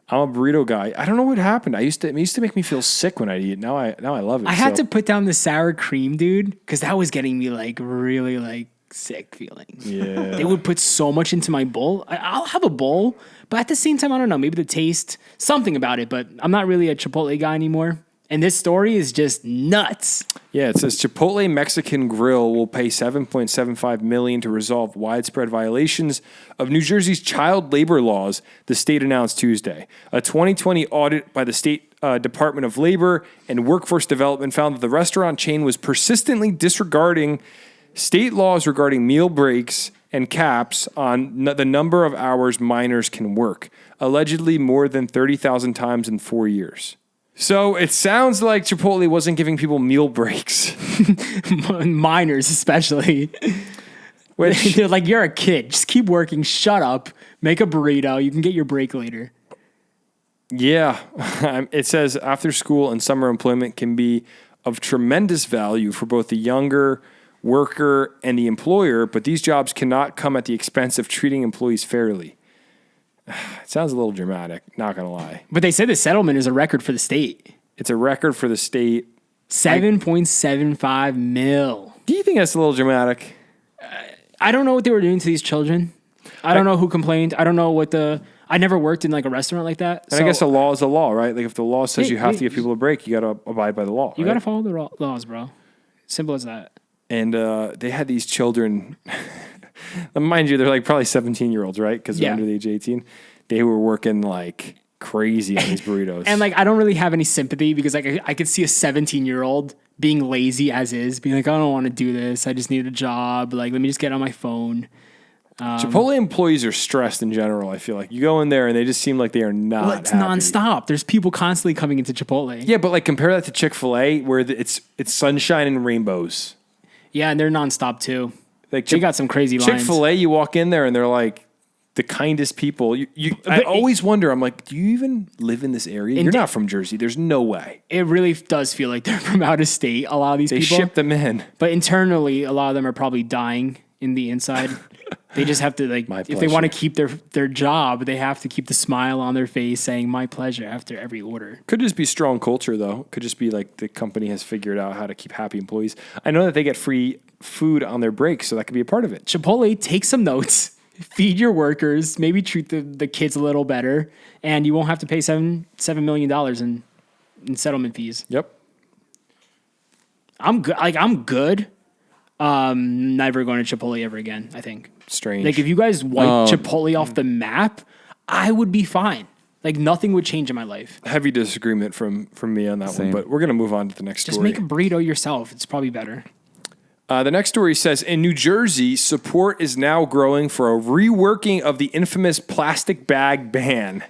I'm a burrito guy. I don't know what happened. It used to make me feel sick when I eat. Now I love it. I had to put down the sour cream, dude, because that was getting me like really like sick feelings. Yeah. They would put so much into my bowl. I'll have a bowl, but at the same time, I don't know, maybe the taste, something about it, but I'm not really a Chipotle guy anymore. And this story is just nuts. Yeah, it says Chipotle Mexican Grill will pay $7.75 million to resolve widespread violations of New Jersey's child labor laws, the state announced Tuesday. A 2020 audit by the state Department of Labor and Workforce Development found that the restaurant chain was persistently disregarding state laws regarding meal breaks and caps on the number of hours minors can work, allegedly more than 30,000 times in 4 years. So it sounds like Chipotle wasn't giving people meal breaks. Minors, especially. Which, They're like, you're a kid. Just keep working. Shut up. Make a burrito. You can get your break later. yeah, it says after school and summer employment can be of tremendous value for both the younger worker and the employer, but these jobs cannot come at the expense of treating employees fairly. It sounds a little dramatic, not going to lie. But they said the settlement is a record for the state. It's a record for the state. 7.75 mil. Do you think that's a little dramatic? I don't know what they were doing to these children. I don't know who complained. I don't know I never worked in like a restaurant like that. And I guess a law is a law, right? Like if the law says you have to yeah. give people a break, you got to abide by the law. You right? got to follow the laws, bro. Simple as that. And they had these children, mind you, they're like probably 17-year-olds, right? Because they're Yeah. under the age of 18. They were working like crazy on these burritos. And like, I don't really have any sympathy because like I could see a 17-year-old being lazy as is, being like, I don't want to do this. I just need a job. Like, let me just get on my phone. Chipotle employees are stressed in general, I feel like. You go in there and they just seem like they are not Well, it's happy. nonstop. There's people constantly coming into Chipotle. Yeah, but like compare that to Chick-fil-A where it's sunshine and rainbows. Yeah, and they're nonstop too. Like They got some crazy lines. Chick-fil-A, you walk in there and they're like the kindest people. I always wonder, I'm like, do you even live in this area? You're not from Jersey. There's no way. It really does feel like they're from out of state, a lot of these They people. ship them in. But internally, a lot of them are probably dying in the inside. They just have to like, My if they pleasure. want to keep their job, they have to keep the smile on their face saying "my pleasure" after every order. Could just be strong culture, though. Could just be like the company has figured out how to keep happy employees. I know that they get free food on their breaks, so that could be a part of it. Chipotle, take some notes, feed your workers, maybe treat the kids a little better, and you won't have to pay $7 million in settlement fees. Yep. I'm good. Like I'm good. Never going to Chipotle ever again. I think. Strange. Like if you guys wipe Chipotle off the map, I would be fine. Like nothing would change in my life. Heavy disagreement from me on that Same. one, but we're going to move on to the next Just story. make a burrito yourself. It's probably better. The next story says, in New Jersey, support is now growing for a reworking of the infamous plastic bag ban.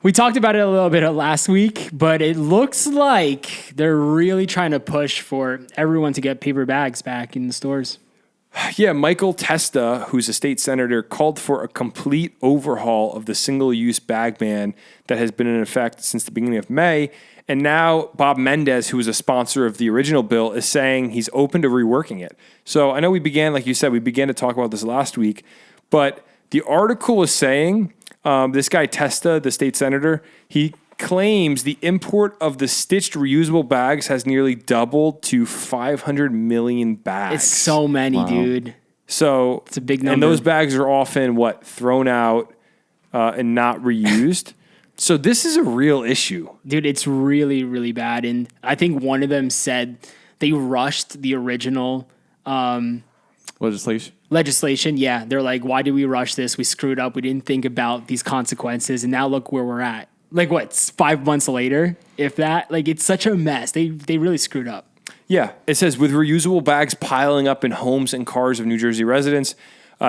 We talked about it a little bit last week, but it looks like they're really trying to push for everyone to get paper bags back in the stores. Yeah, Michael Testa, who's a state senator, called for a complete overhaul of the single-use bag ban that has been in effect since the beginning of May. And now Bob Mendez, who was a sponsor of the original bill, is saying he's open to reworking it. So I know like you said, we began to talk about this last week, but the article was saying this guy Testa, the state senator, he claims the import of the stitched reusable bags has nearly doubled to 500 million bags. It's so many, dude. So it's a big number. And those bags are often thrown out and not reused. So this is a real issue. Dude, it's really, really bad. And I think one of them said they rushed the original legislation. Yeah. They're like, why did we rush this? We screwed up. We didn't think about these consequences. And now look where we're at. Like what, 5 months later, if that, like it's such a mess. They really screwed up. Yeah. It says with reusable bags piling up in homes and cars of New Jersey residents,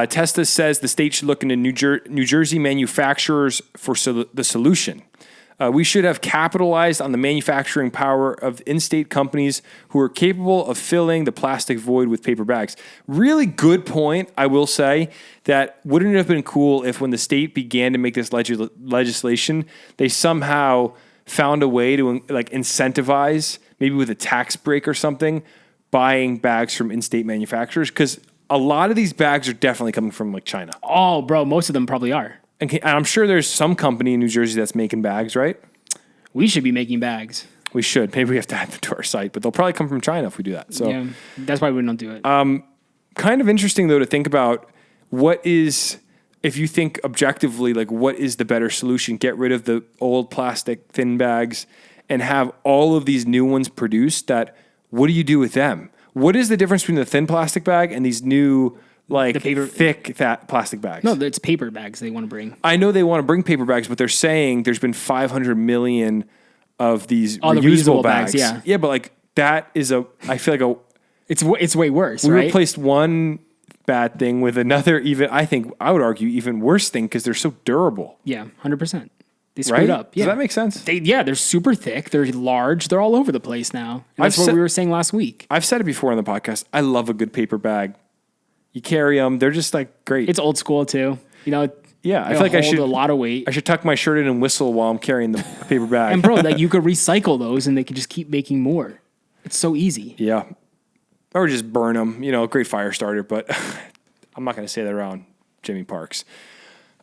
Testa says the state should look into New Jersey manufacturers for the solution. We should have capitalized on the manufacturing power of in-state companies who are capable of filling the plastic void with paper bags. Really good point, I will say, that wouldn't it have been cool if when the state began to make this legislation, they somehow found a way to incentivize, maybe with a tax break or something, buying bags from in-state manufacturers? Because a lot of these bags are definitely coming from China. Oh, bro, most of them probably are. And I'm sure there's some company in New Jersey that's making bags, right? We should be making bags. We should. Maybe we have to add them to our site, but they'll probably come from China if we do that. So yeah, that's why we don't do it. Kind of interesting, though, to think about if you think objectively, what is the better solution? Get rid of the old plastic thin bags and have all of these new ones produced. What do you do with them? What is the difference between the thin plastic bag and these new thick plastic bags? No, it's paper bags they want to bring. I know they want to bring paper bags, but they're saying there's been 500 million of these reusable bags. Yeah. Yeah, but that is I feel like it's way worse, we right? replaced one bad thing with another I would argue even worse thing because they're so durable. Yeah, 100%. They screwed up. Yeah. Does that make sense? They're super thick. They're large. They're all over the place now. And that's what we were saying last week. I've said it before on the podcast. I love a good paper bag. You carry them. They're just great. It's old school too. Yeah, I feel like I should a lot of weight. I should tuck my shirt in and whistle while I'm carrying the paper bag. And bro, you could recycle those and they could just keep making more. It's so easy. Yeah. Or just burn them. Great fire starter, but I'm not going to say that around Jimmy Parks.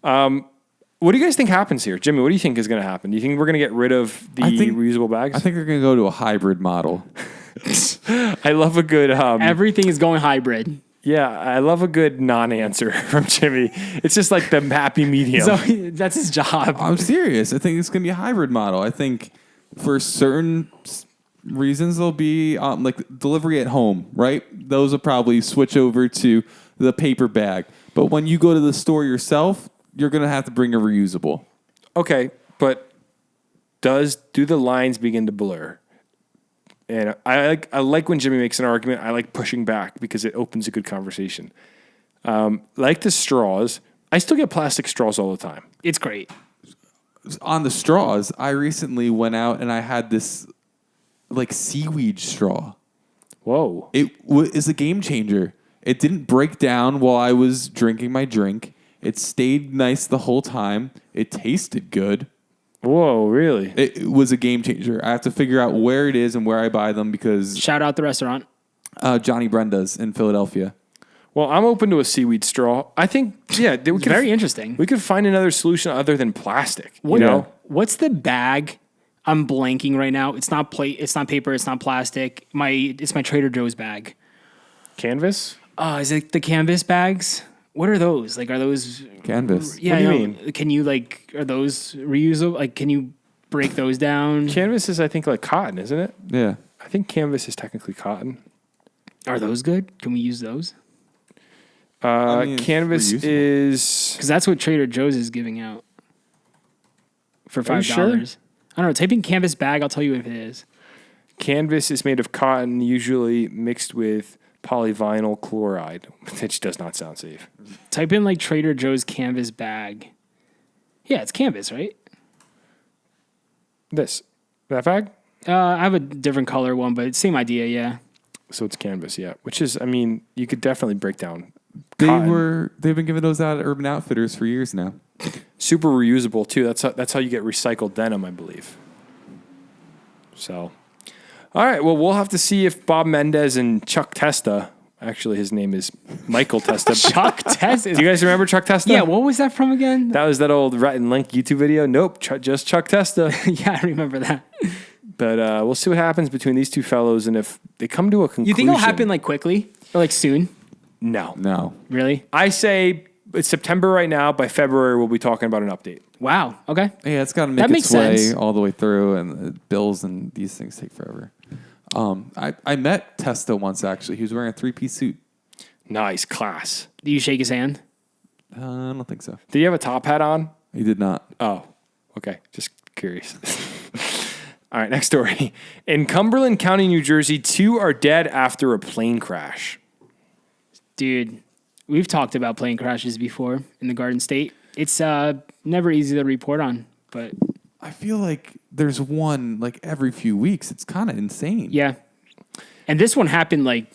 What do you guys think happens here? Jimmy, what do you think is going to happen? Do you think we're going to get rid of the reusable bags? I think we're going to go to a hybrid model. I love a good... everything is going hybrid. Yeah, I love a good non-answer from Jimmy. It's just the happy medium. So that's his job. I'm serious. I think it's going to be a hybrid model. I think for certain reasons there'll be delivery at home, right? Those will probably switch over to the paper bag. But when you go to the store yourself, you're going to have to bring a reusable. Okay, but do the lines begin to blur? And I like when Jimmy makes an argument. I like pushing back because it opens a good conversation. Like the straws, I still get plastic straws all the time. It's great. On the straws, I recently went out and I had this seaweed straw. Whoa. It is a game changer. It didn't break down while I was drinking my drink. It stayed nice the whole time. It tasted good. Whoa, really? It was a game changer. I have to figure out where it is and where I buy them because... Shout out the restaurant. Johnny Brenda's in Philadelphia. Well, I'm open to a seaweed straw. I think, it's very interesting. We could find another solution other than plastic. What's the bag? I'm blanking right now. It's not It's not paper. It's not plastic. It's my Trader Joe's bag. Canvas? Is it the canvas bags? What are those? Are those canvas? Yeah, what do you mean? Can you are those reusable? Can you break those down? Canvas is, I think, cotton, isn't it? Yeah. I think canvas is technically cotton. Are those good? Can we use those? Canvas is... Because that's what Trader Joe's is giving out for $5. Sure? I don't know. Type in canvas bag. I'll tell you if it is. Canvas is made of cotton, usually mixed with polyvinyl chloride, which does not sound safe. Type in Trader Joe's canvas bag. Yeah, it's canvas, right? That bag? I have a different color one, but same idea, yeah. So it's canvas, yeah. Which is, I mean, you could definitely break down. They've been giving those out at Urban Outfitters for years now. Super reusable too. That's how you get recycled denim, I believe. So, all right. Well, we'll have to see if Bob Mendez and Chuck Testa. Actually, his name is Michael Testa. Chuck Testa. Do you guys remember Chuck Testa? Yeah, what was that from again? That was that old Rhett and Link YouTube video. Nope, just Chuck Testa. Yeah, I remember that. But we'll see what happens between these two fellows, and if they come to a conclusion. You think it'll happen like quickly or like soon? No. Really? I say it's September right now. By February, we'll be talking about an update. Wow. Okay. Yeah, it's got to make its way all the way through, and the bills and these things take forever. I met Testa once, actually. He was wearing a 3-piece suit. Nice. Class. Do you shake his hand? I don't think so. Did he have a top hat on? He did not. Oh, okay. Just curious. All right, next story. In Cumberland County, New Jersey, 2 are dead after a plane crash. Dude, we've talked about plane crashes before in the Garden State. It's never easy to report on, but I feel like there's one like every few weeks. It's kind of insane. yeah. And this one happened like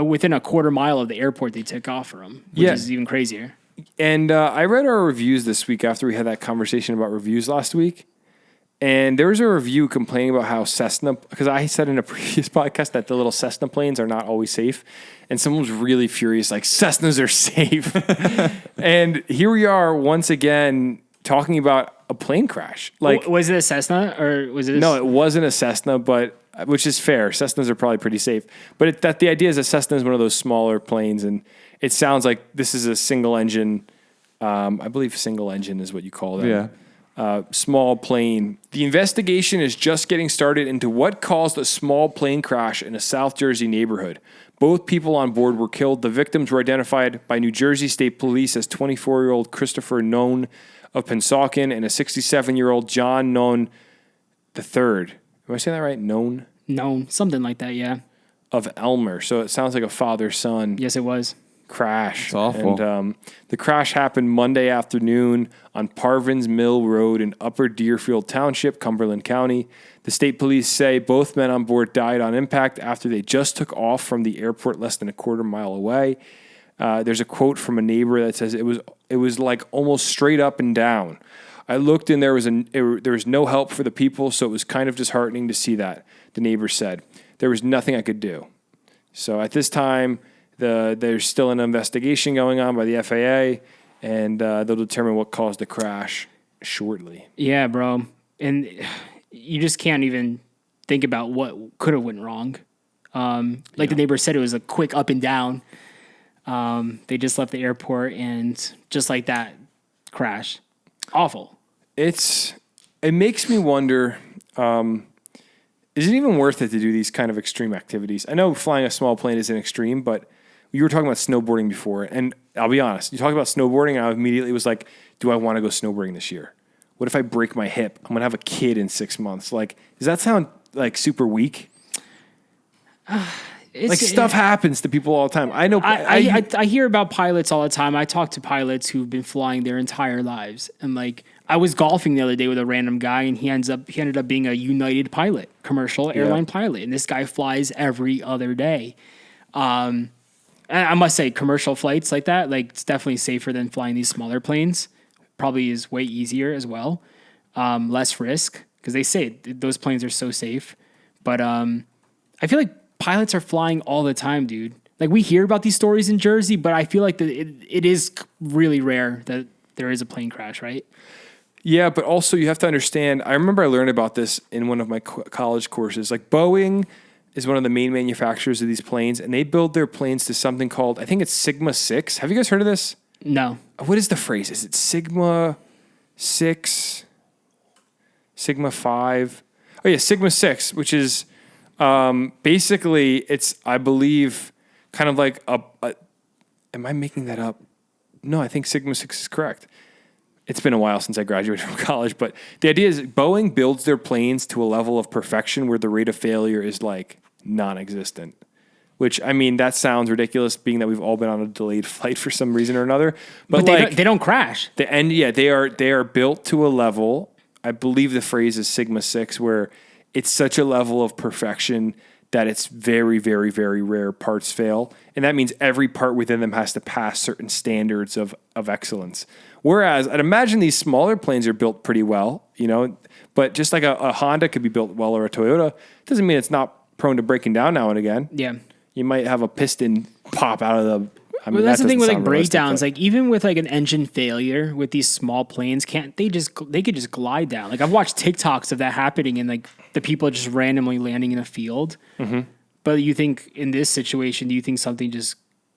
within a quarter mile of the airport they took off from, which is even crazier. And I read our reviews this week after we had that conversation about reviews last week. And there was a review complaining about how Cessna, because I said in a previous podcast that the little Cessna planes are not always safe. And someone was really furious, like, Cessnas are safe. And here we are once again talking about a plane crash. Like, was it a Cessna or was it? No, it wasn't a Cessna, but which is fair. Cessnas are probably pretty safe. But the idea is a Cessna is one of those smaller planes. And it sounds like this is a single engine. I believe single engine is what you call them. Yeah. Small plane. The investigation is just getting started into what caused a small plane crash in a South Jersey neighborhood. Both people on board were killed. The victims were identified by New Jersey State Police as 24-year-old Christopher Known of Pennsauken and a 67-year-old John Known III. Am I saying that right? Known? Something like that, yeah. Of Elmer. So it sounds like a father-son. Yes, it was. Crash. It's awful. And the crash happened Monday afternoon on Parvin's Mill Road in Upper Deerfield Township, Cumberland County. The state police say both men on board died on impact after they just took off from the airport less than a quarter mile away. There's a quote from a neighbor that says it was like almost straight up and down. I looked and there was no help for the people, so it was kind of disheartening to see that, the neighbor said. There was nothing I could do. So at this time, there's still an investigation going on by the FAA, and they'll determine what caused the crash shortly. Yeah, bro. And you just can't even think about what could have went wrong. The neighbor said, it was a quick up and down. They just left the airport, and just like that, crash. Awful. It makes me wonder, is it even worth it to do these kind of extreme activities? I know flying a small plane isn't extreme, but you were talking about snowboarding before, and I'll be honest, you talk about snowboarding, and I immediately was like, do I want to go snowboarding this year? What if I break my hip? I'm going to have a kid in 6 months. Like, does that sound like super weak? Stuff happens to people all the time. I know. I hear about pilots all the time. I talk to pilots who've been flying their entire lives, and like I was golfing the other day with a random guy, and he ended up being a United pilot, commercial airline pilot, and this guy flies every other day. I must say, commercial flights like that, like it's definitely safer than flying these smaller planes. Probably is way easier as well, less risk because they say those planes are so safe. But I feel like pilots are flying all the time, dude. Like we hear about these stories in Jersey, but I feel like it is really rare that there is a plane crash, right? Yeah, but also you have to understand. I remember I learned about this in one of my college courses. Like Boeing is one of the main manufacturers of these planes, and they build their planes to something called, I think it's Sigma 6. Have you guys heard of this? No. What is the phrase? Is it Sigma 6? Sigma 5? Oh, yeah, Sigma 6, which is basically, it's, I believe, kind of like am I making that up? No, I think Sigma 6 is correct. It's been a while since I graduated from college, but the idea is Boeing builds their planes to a level of perfection where the rate of failure is like non-existent. Which, I mean, that sounds ridiculous, being that we've all been on a delayed flight for some reason or another. But like, they don't crash. They are built to a level. I believe the phrase is Sigma 6, where it's such a level of perfection that it's very, very, very rare parts fail. And that means every part within them has to pass certain standards of excellence. Whereas I'd imagine these smaller planes are built pretty well, but just like a Honda could be built well or a Toyota, doesn't mean it's not prone to breaking down now and again. Yeah. You might have a piston pop out of the... Well, that's the thing with like breakdowns. Like even with like an engine failure with these small planes, they could just glide down. Like I've watched TikToks of that happening and like the people just randomly landing in a field. Mm-hmm. But you think in this situation, do you think something just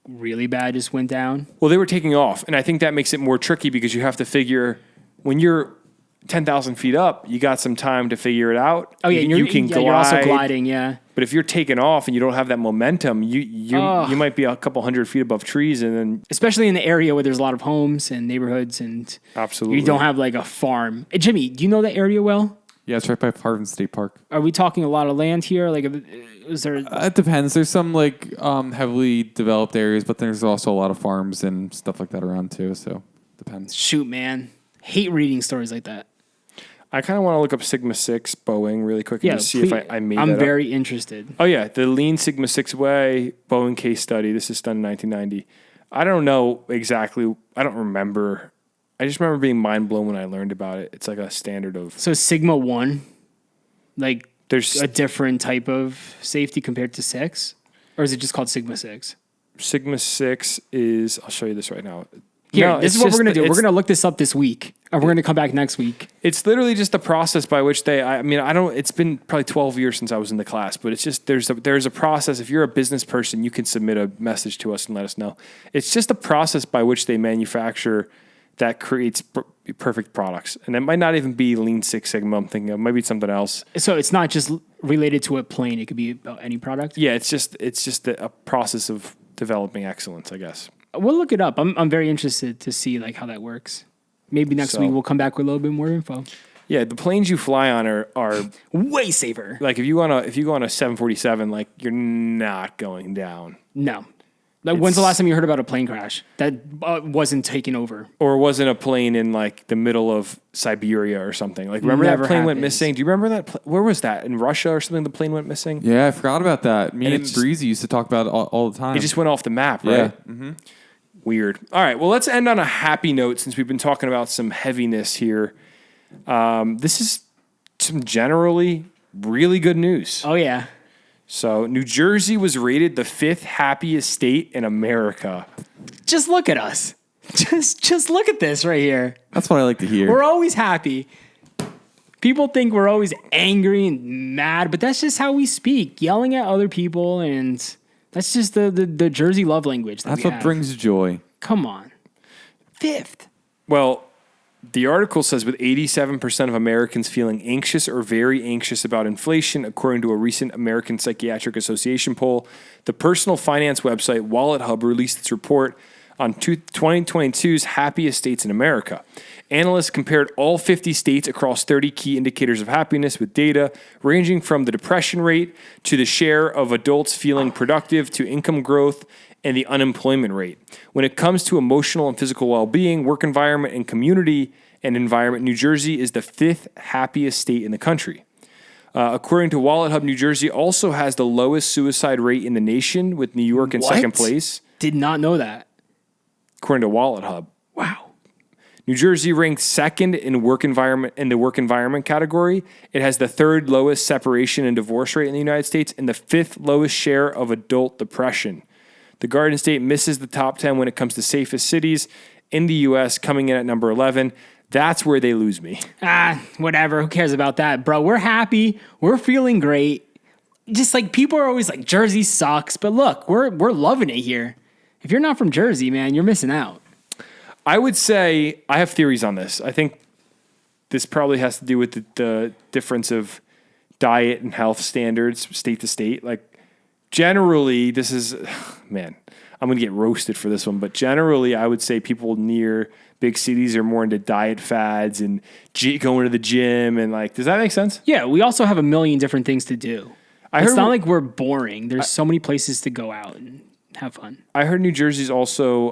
really bad just went down? Well, they were taking off, and I think that makes it more tricky because you have to figure when you're 10,000 feet up, you got some time to figure it out. Oh yeah, you can glide. You're also gliding, yeah. But if you're taking off and you don't have that momentum, you might be a couple hundred feet above trees, and then especially in the area where there's a lot of homes and neighborhoods, and absolutely you don't have like a farm. Hey, Jimmy, do you know that area well? Yeah, it's right by Harvard State Park. Are we talking a lot of land here? Like, is there? It depends. There's some like heavily developed areas, but there's also a lot of farms and stuff like that around too. So depends. Shoot, man, hate reading stories like that. I kind of want to look up Sigma 6 Boeing really quick and just see if I made that I'm up. very interested. Oh, yeah. The Lean Sigma 6 Way Boeing case study. This is done in 1990. I don't know exactly. I don't remember. I just remember being mind blown when I learned about it. It's like a standard of... So Sigma 1, like there's a different type of safety compared to 6? Or is it just called Sigma 6? Sigma 6 is... I'll show you this right now. Here, No, this is it's what we're just- going to do. We're it's- going to look this up this week, and we're going to come back next week. It's literally just the process by which it's been probably 12 years since I was in the class, but it's just, there's a process. If you're a business person, you can submit a message to us and let us know. It's just a process by which they manufacture that creates perfect products. And it might not even be Lean Six Sigma I'm thinking of. Maybe it's something else. So it's not just related to a plane. It could be about any product. Yeah, it's just a process of developing excellence, I guess. We'll look it up. I'm very interested to see like how that works. Maybe next week we'll come back with a little bit more info. Yeah, the planes you fly on are Way safer. like if you go on a 747, like you're not going down. No. Like, when's the last time you heard about a plane crash that wasn't taken over? Or wasn't a plane in like the middle of Siberia or something. Like remember Never that plane went happens. missing? Do you remember that? Where was that? In Russia or something? The plane went missing. Yeah, I forgot about that. Me And and it's- Breezy used to talk about it all the time. It just went off the map, yeah. right? Mm-hmm. Weird. All right. Well, let's end on a happy note since we've been talking about some heaviness here. This is some generally really good news. Oh, yeah. So, New Jersey was rated the 5th happiest state in America. Just look at us. Just look at this right here. That's what I like to hear. We're always happy. People think we're always angry and mad, but that's just how we speak, yelling at other people, and that's just the Jersey love language. That's what brings joy. Come on. 5th. Well, the article says with 87% of Americans feeling anxious or very anxious about inflation, according to a recent American Psychiatric Association poll, the personal finance website Wallet Hub released its report on 2022's happiest states in America. Analysts compared all 50 states across 30 key indicators of happiness with data ranging from the depression rate to the share of adults feeling productive to income growth and the unemployment rate. When it comes to emotional and physical well-being, work environment, and community and environment, New Jersey is the 5th happiest state in the country. According to Wallet Hub, New Jersey also has the lowest suicide rate in the nation, with New York in second place. Did not know that. According to Wallet Hub. Wow. New Jersey ranked second in the work environment category. It has the 3rd lowest separation and divorce rate in the United States and the 5th lowest share of adult depression. The Garden State misses the top 10 when it comes to safest cities in the U.S., coming in at number 11. That's where they lose me. Whatever. Who cares about that, bro? We're happy. We're feeling great. Just like people are always like, Jersey sucks. But look, we're loving it here. If you're not from Jersey, man, you're missing out. I would say I have theories on this. I think this probably has to do with the difference of diet and health standards state to state. Like generally, this is, man, I'm going to get roasted for this one, but generally I would say people near big cities are more into diet fads and going to the gym and like, does that make sense? Yeah, we also have a million different things to do. It's heard- not like we're boring. There's so many places to go out and have fun. I heard New Jersey's also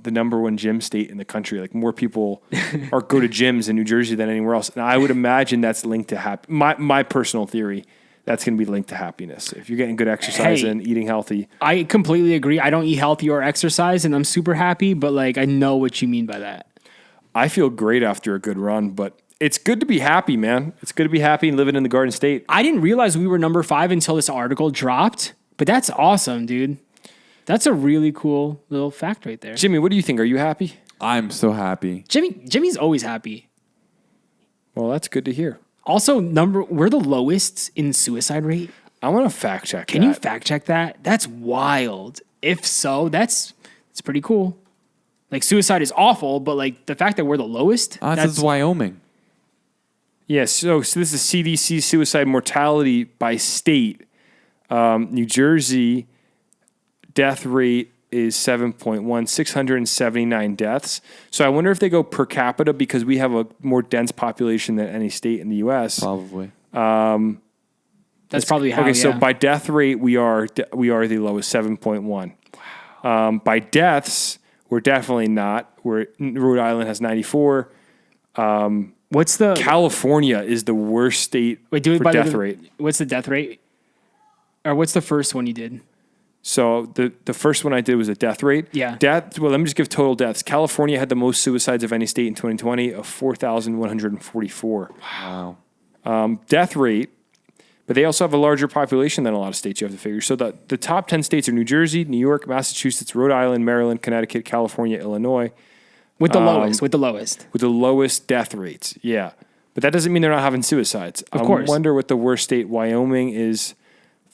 the number 1 gym state in the country. Like more people go to gyms in New Jersey than anywhere else. And I would imagine that's linked to my personal theory that's going to be linked to happiness. If you're getting good exercise Hey. and eating healthy. I completely agree. I don't eat healthy or exercise, and I'm super happy. But like, I know what you mean by that. I feel great after a good run, but it's good to be happy, man. It's good to be happy and living in the Garden State. I didn't realize we were number 5 until this article dropped. But that's awesome, dude. That's a really cool little fact right there. Jimmy, what do you think? Are you happy? I'm so happy. Jimmy's always happy. Well, that's good to hear. Also, we're the lowest in suicide rate. I want to fact check Can you fact check that? That's wild. If so, it's pretty cool. Like, suicide is awful, but like the fact that we're the lowest, This is Wyoming. Yes, so this is CDC suicide mortality by state. New Jersey death rate is 7.1, 679 deaths. So I wonder if they go per capita because we have a more dense population than any state in the U.S. Probably. that's probably how. Okay, so yeah. by death rate, we are the lowest, 7.1. Wow. By deaths, we're definitely not. Rhode Island has 94. What's the California is the worst state for death rate. What's the death rate? Or what's the first one you did? So the first one I did was a death rate. Yeah. Well, let me just give total deaths. California had the most suicides of any state in 2020 of 4,144. Wow. Death rate, but they also have a larger population than a lot of states you have to figure. So the top 10 states are New Jersey, New York, Massachusetts, Rhode Island, Maryland, Connecticut, California, Illinois. With the lowest. With the lowest Death rates, yeah. But that doesn't mean they're not having suicides. Of course. I wonder what the worst state. Wyoming is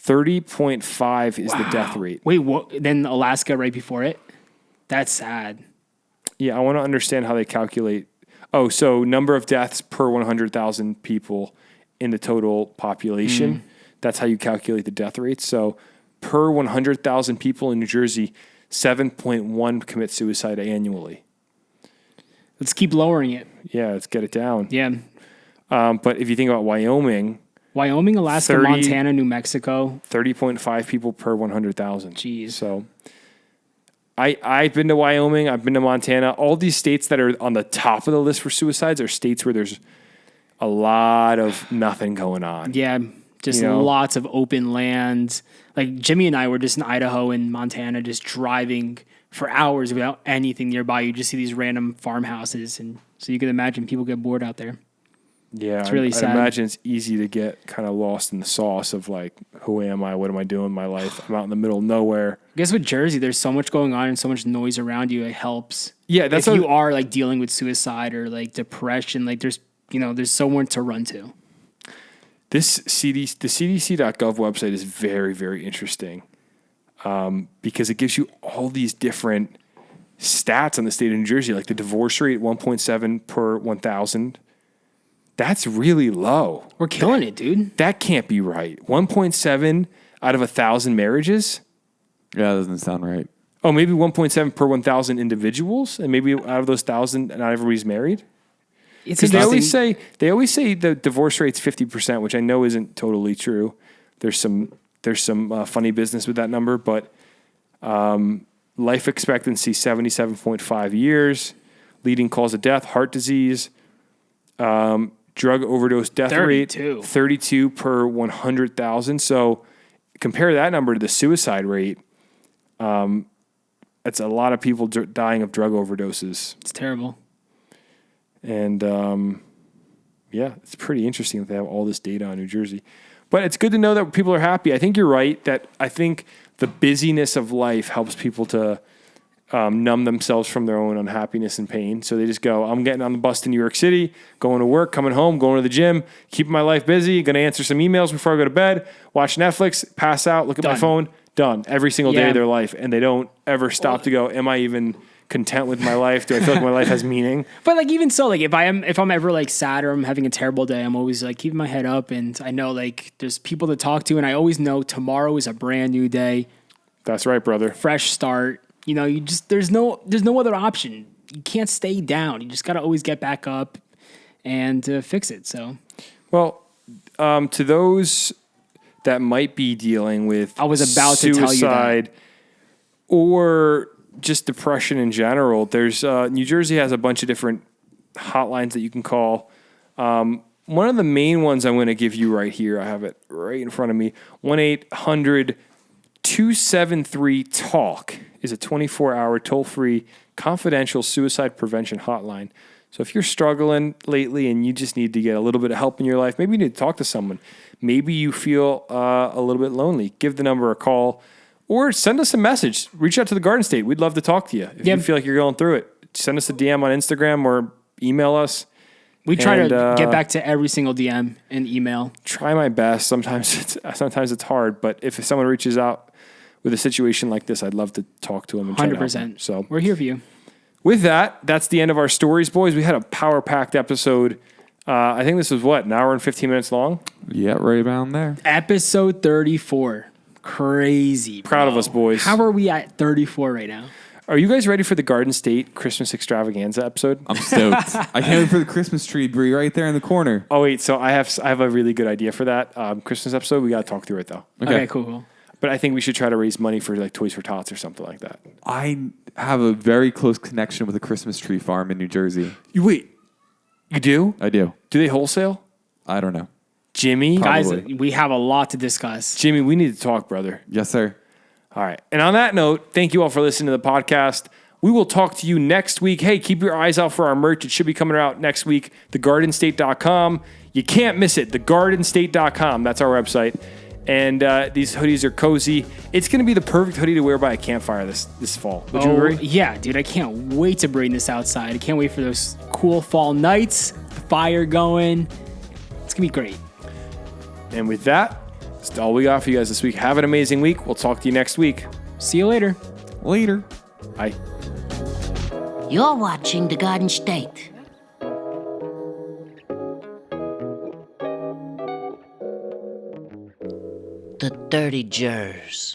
30.5 is the death rate. Wait, what? Then Alaska right before it? That's sad. Yeah, I want to understand how they calculate. Oh, so number of deaths per 100,000 people in the total population. That's how you calculate the death rate. So per 100,000 people in New Jersey, 7.1 commit suicide annually. Let's keep lowering it. Yeah, let's get it down. Yeah. But if you think about Wyoming, Alaska, 30 Montana, New Mexico. 30.5 people per 100,000. Jeez. So I've been to Wyoming. I've been to Montana. All these states that are on the top of the list for suicides are states where there's a lot of nothing going on. Yeah, just lots of open land. Like Jimmy and I were just in Idaho and Montana just driving for hours without anything nearby. You just see these random farmhouses. And so you can imagine people get bored out there. Yeah, it's really sad. I imagine it's easy to get kind of lost in the sauce of like, who am I? What am I doing in my life? I'm out in the middle of nowhere. I guess with Jersey, there's so much going on and so much noise around you. It helps. Yeah, that's if you are like dealing with suicide or like depression. Like there's someone to run to. The CDC.gov website is very, very interesting because it gives you all these different stats on the state of New Jersey, like the divorce rate, 1.7 per 1,000. That's really low. We're killing it, dude. That can't be right. 1.7 out of 1,000 marriages? Yeah, that doesn't sound right. Oh, maybe 1.7 per 1,000 individuals, and maybe out of those 1,000, not everybody's married? Because they always say the divorce rate's 50%, which I know isn't totally true. There's some funny business with that number, but life expectancy 77.5 years, leading cause of death, heart disease, drug overdose death rate 32 per 100,000. So compare that number to the suicide rate. That's a lot of people dying of drug overdoses. It's terrible. And yeah, it's pretty interesting that they have all this data on New Jersey. But it's good to know that people are happy. I think you're right that I think the busyness of life helps people to numb themselves from their own unhappiness and pain. So they just go, I'm getting on the bus to New York City, going to work, coming home, going to the gym, keeping my life busy, going to answer some emails before I go to bed, watch Netflix, pass out, look at my phone, done every single day of their life. And they don't ever stop to go, am I even content with my life? Do I feel like my life has meaning? But like, even so, like if I'm ever like sad or I'm having a terrible day, I'm always like keeping my head up, and I know like there's people to talk to, and I always know tomorrow is a brand new day. That's right, brother. Fresh start. You know, there's no other option. You can't stay down. You just got to always get back up and fix it. So, well, to those that might be dealing with I was about to tell you that. Or just depression in general, there's New Jersey has a bunch of different hotlines that you can call. one of the main ones I'm going to give you right here, I have it right in front of me, 1-800-273-TALK is a 24-hour toll-free confidential suicide prevention hotline. So if you're struggling lately and you just need to get a little bit of help in your life, maybe you need to talk to someone. Maybe you feel a little bit lonely. Give the number a call or send us a message. Reach out to the Garden State. We'd love to talk to you. If you feel like you're going through it, send us a DM on Instagram or email us. We try to get back to every single DM and email. Try my best. Sometimes it's hard, but if someone reaches out with a situation like this, I'd love to talk to them and try to help them. 100%. So we're here for you. With that, that's the end of our stories, boys. We had a power-packed episode. I think this was, an hour and 15 minutes long? Yeah, right around there. Episode 34. Crazy. Proud of us, boys. How are we at 34 right now? Are you guys ready for the Garden State Christmas Extravaganza episode? I'm stoked. I can't wait for the Christmas tree to be right there in the corner. Oh, wait. So I have a really good idea for that Christmas episode. We got to talk through it, though. Okay, cool. But I think we should try to raise money for like Toys for Tots or something like that. I have a very close connection with a Christmas tree farm in New Jersey. You do? I do. Do they wholesale? I don't know. Jimmy? Guys, we have a lot to discuss. Jimmy, we need to talk, brother. Yes, sir. All right. And on that note, thank you all for listening to the podcast. We will talk to you next week. Hey, keep your eyes out for our merch. It should be coming out next week. TheGardenState.com. You can't miss it. TheGardenState.com. That's our website. And these hoodies are cozy. It's going to be the perfect hoodie to wear by a campfire this fall. Would you agree? Yeah, dude. I can't wait to bring this outside. I can't wait for those cool fall nights, the fire going. It's going to be great. And with that, that's all we got for you guys this week. Have an amazing week. We'll talk to you next week. See you later. Later. Bye. You're watching The Garden State. The Dirty Jers.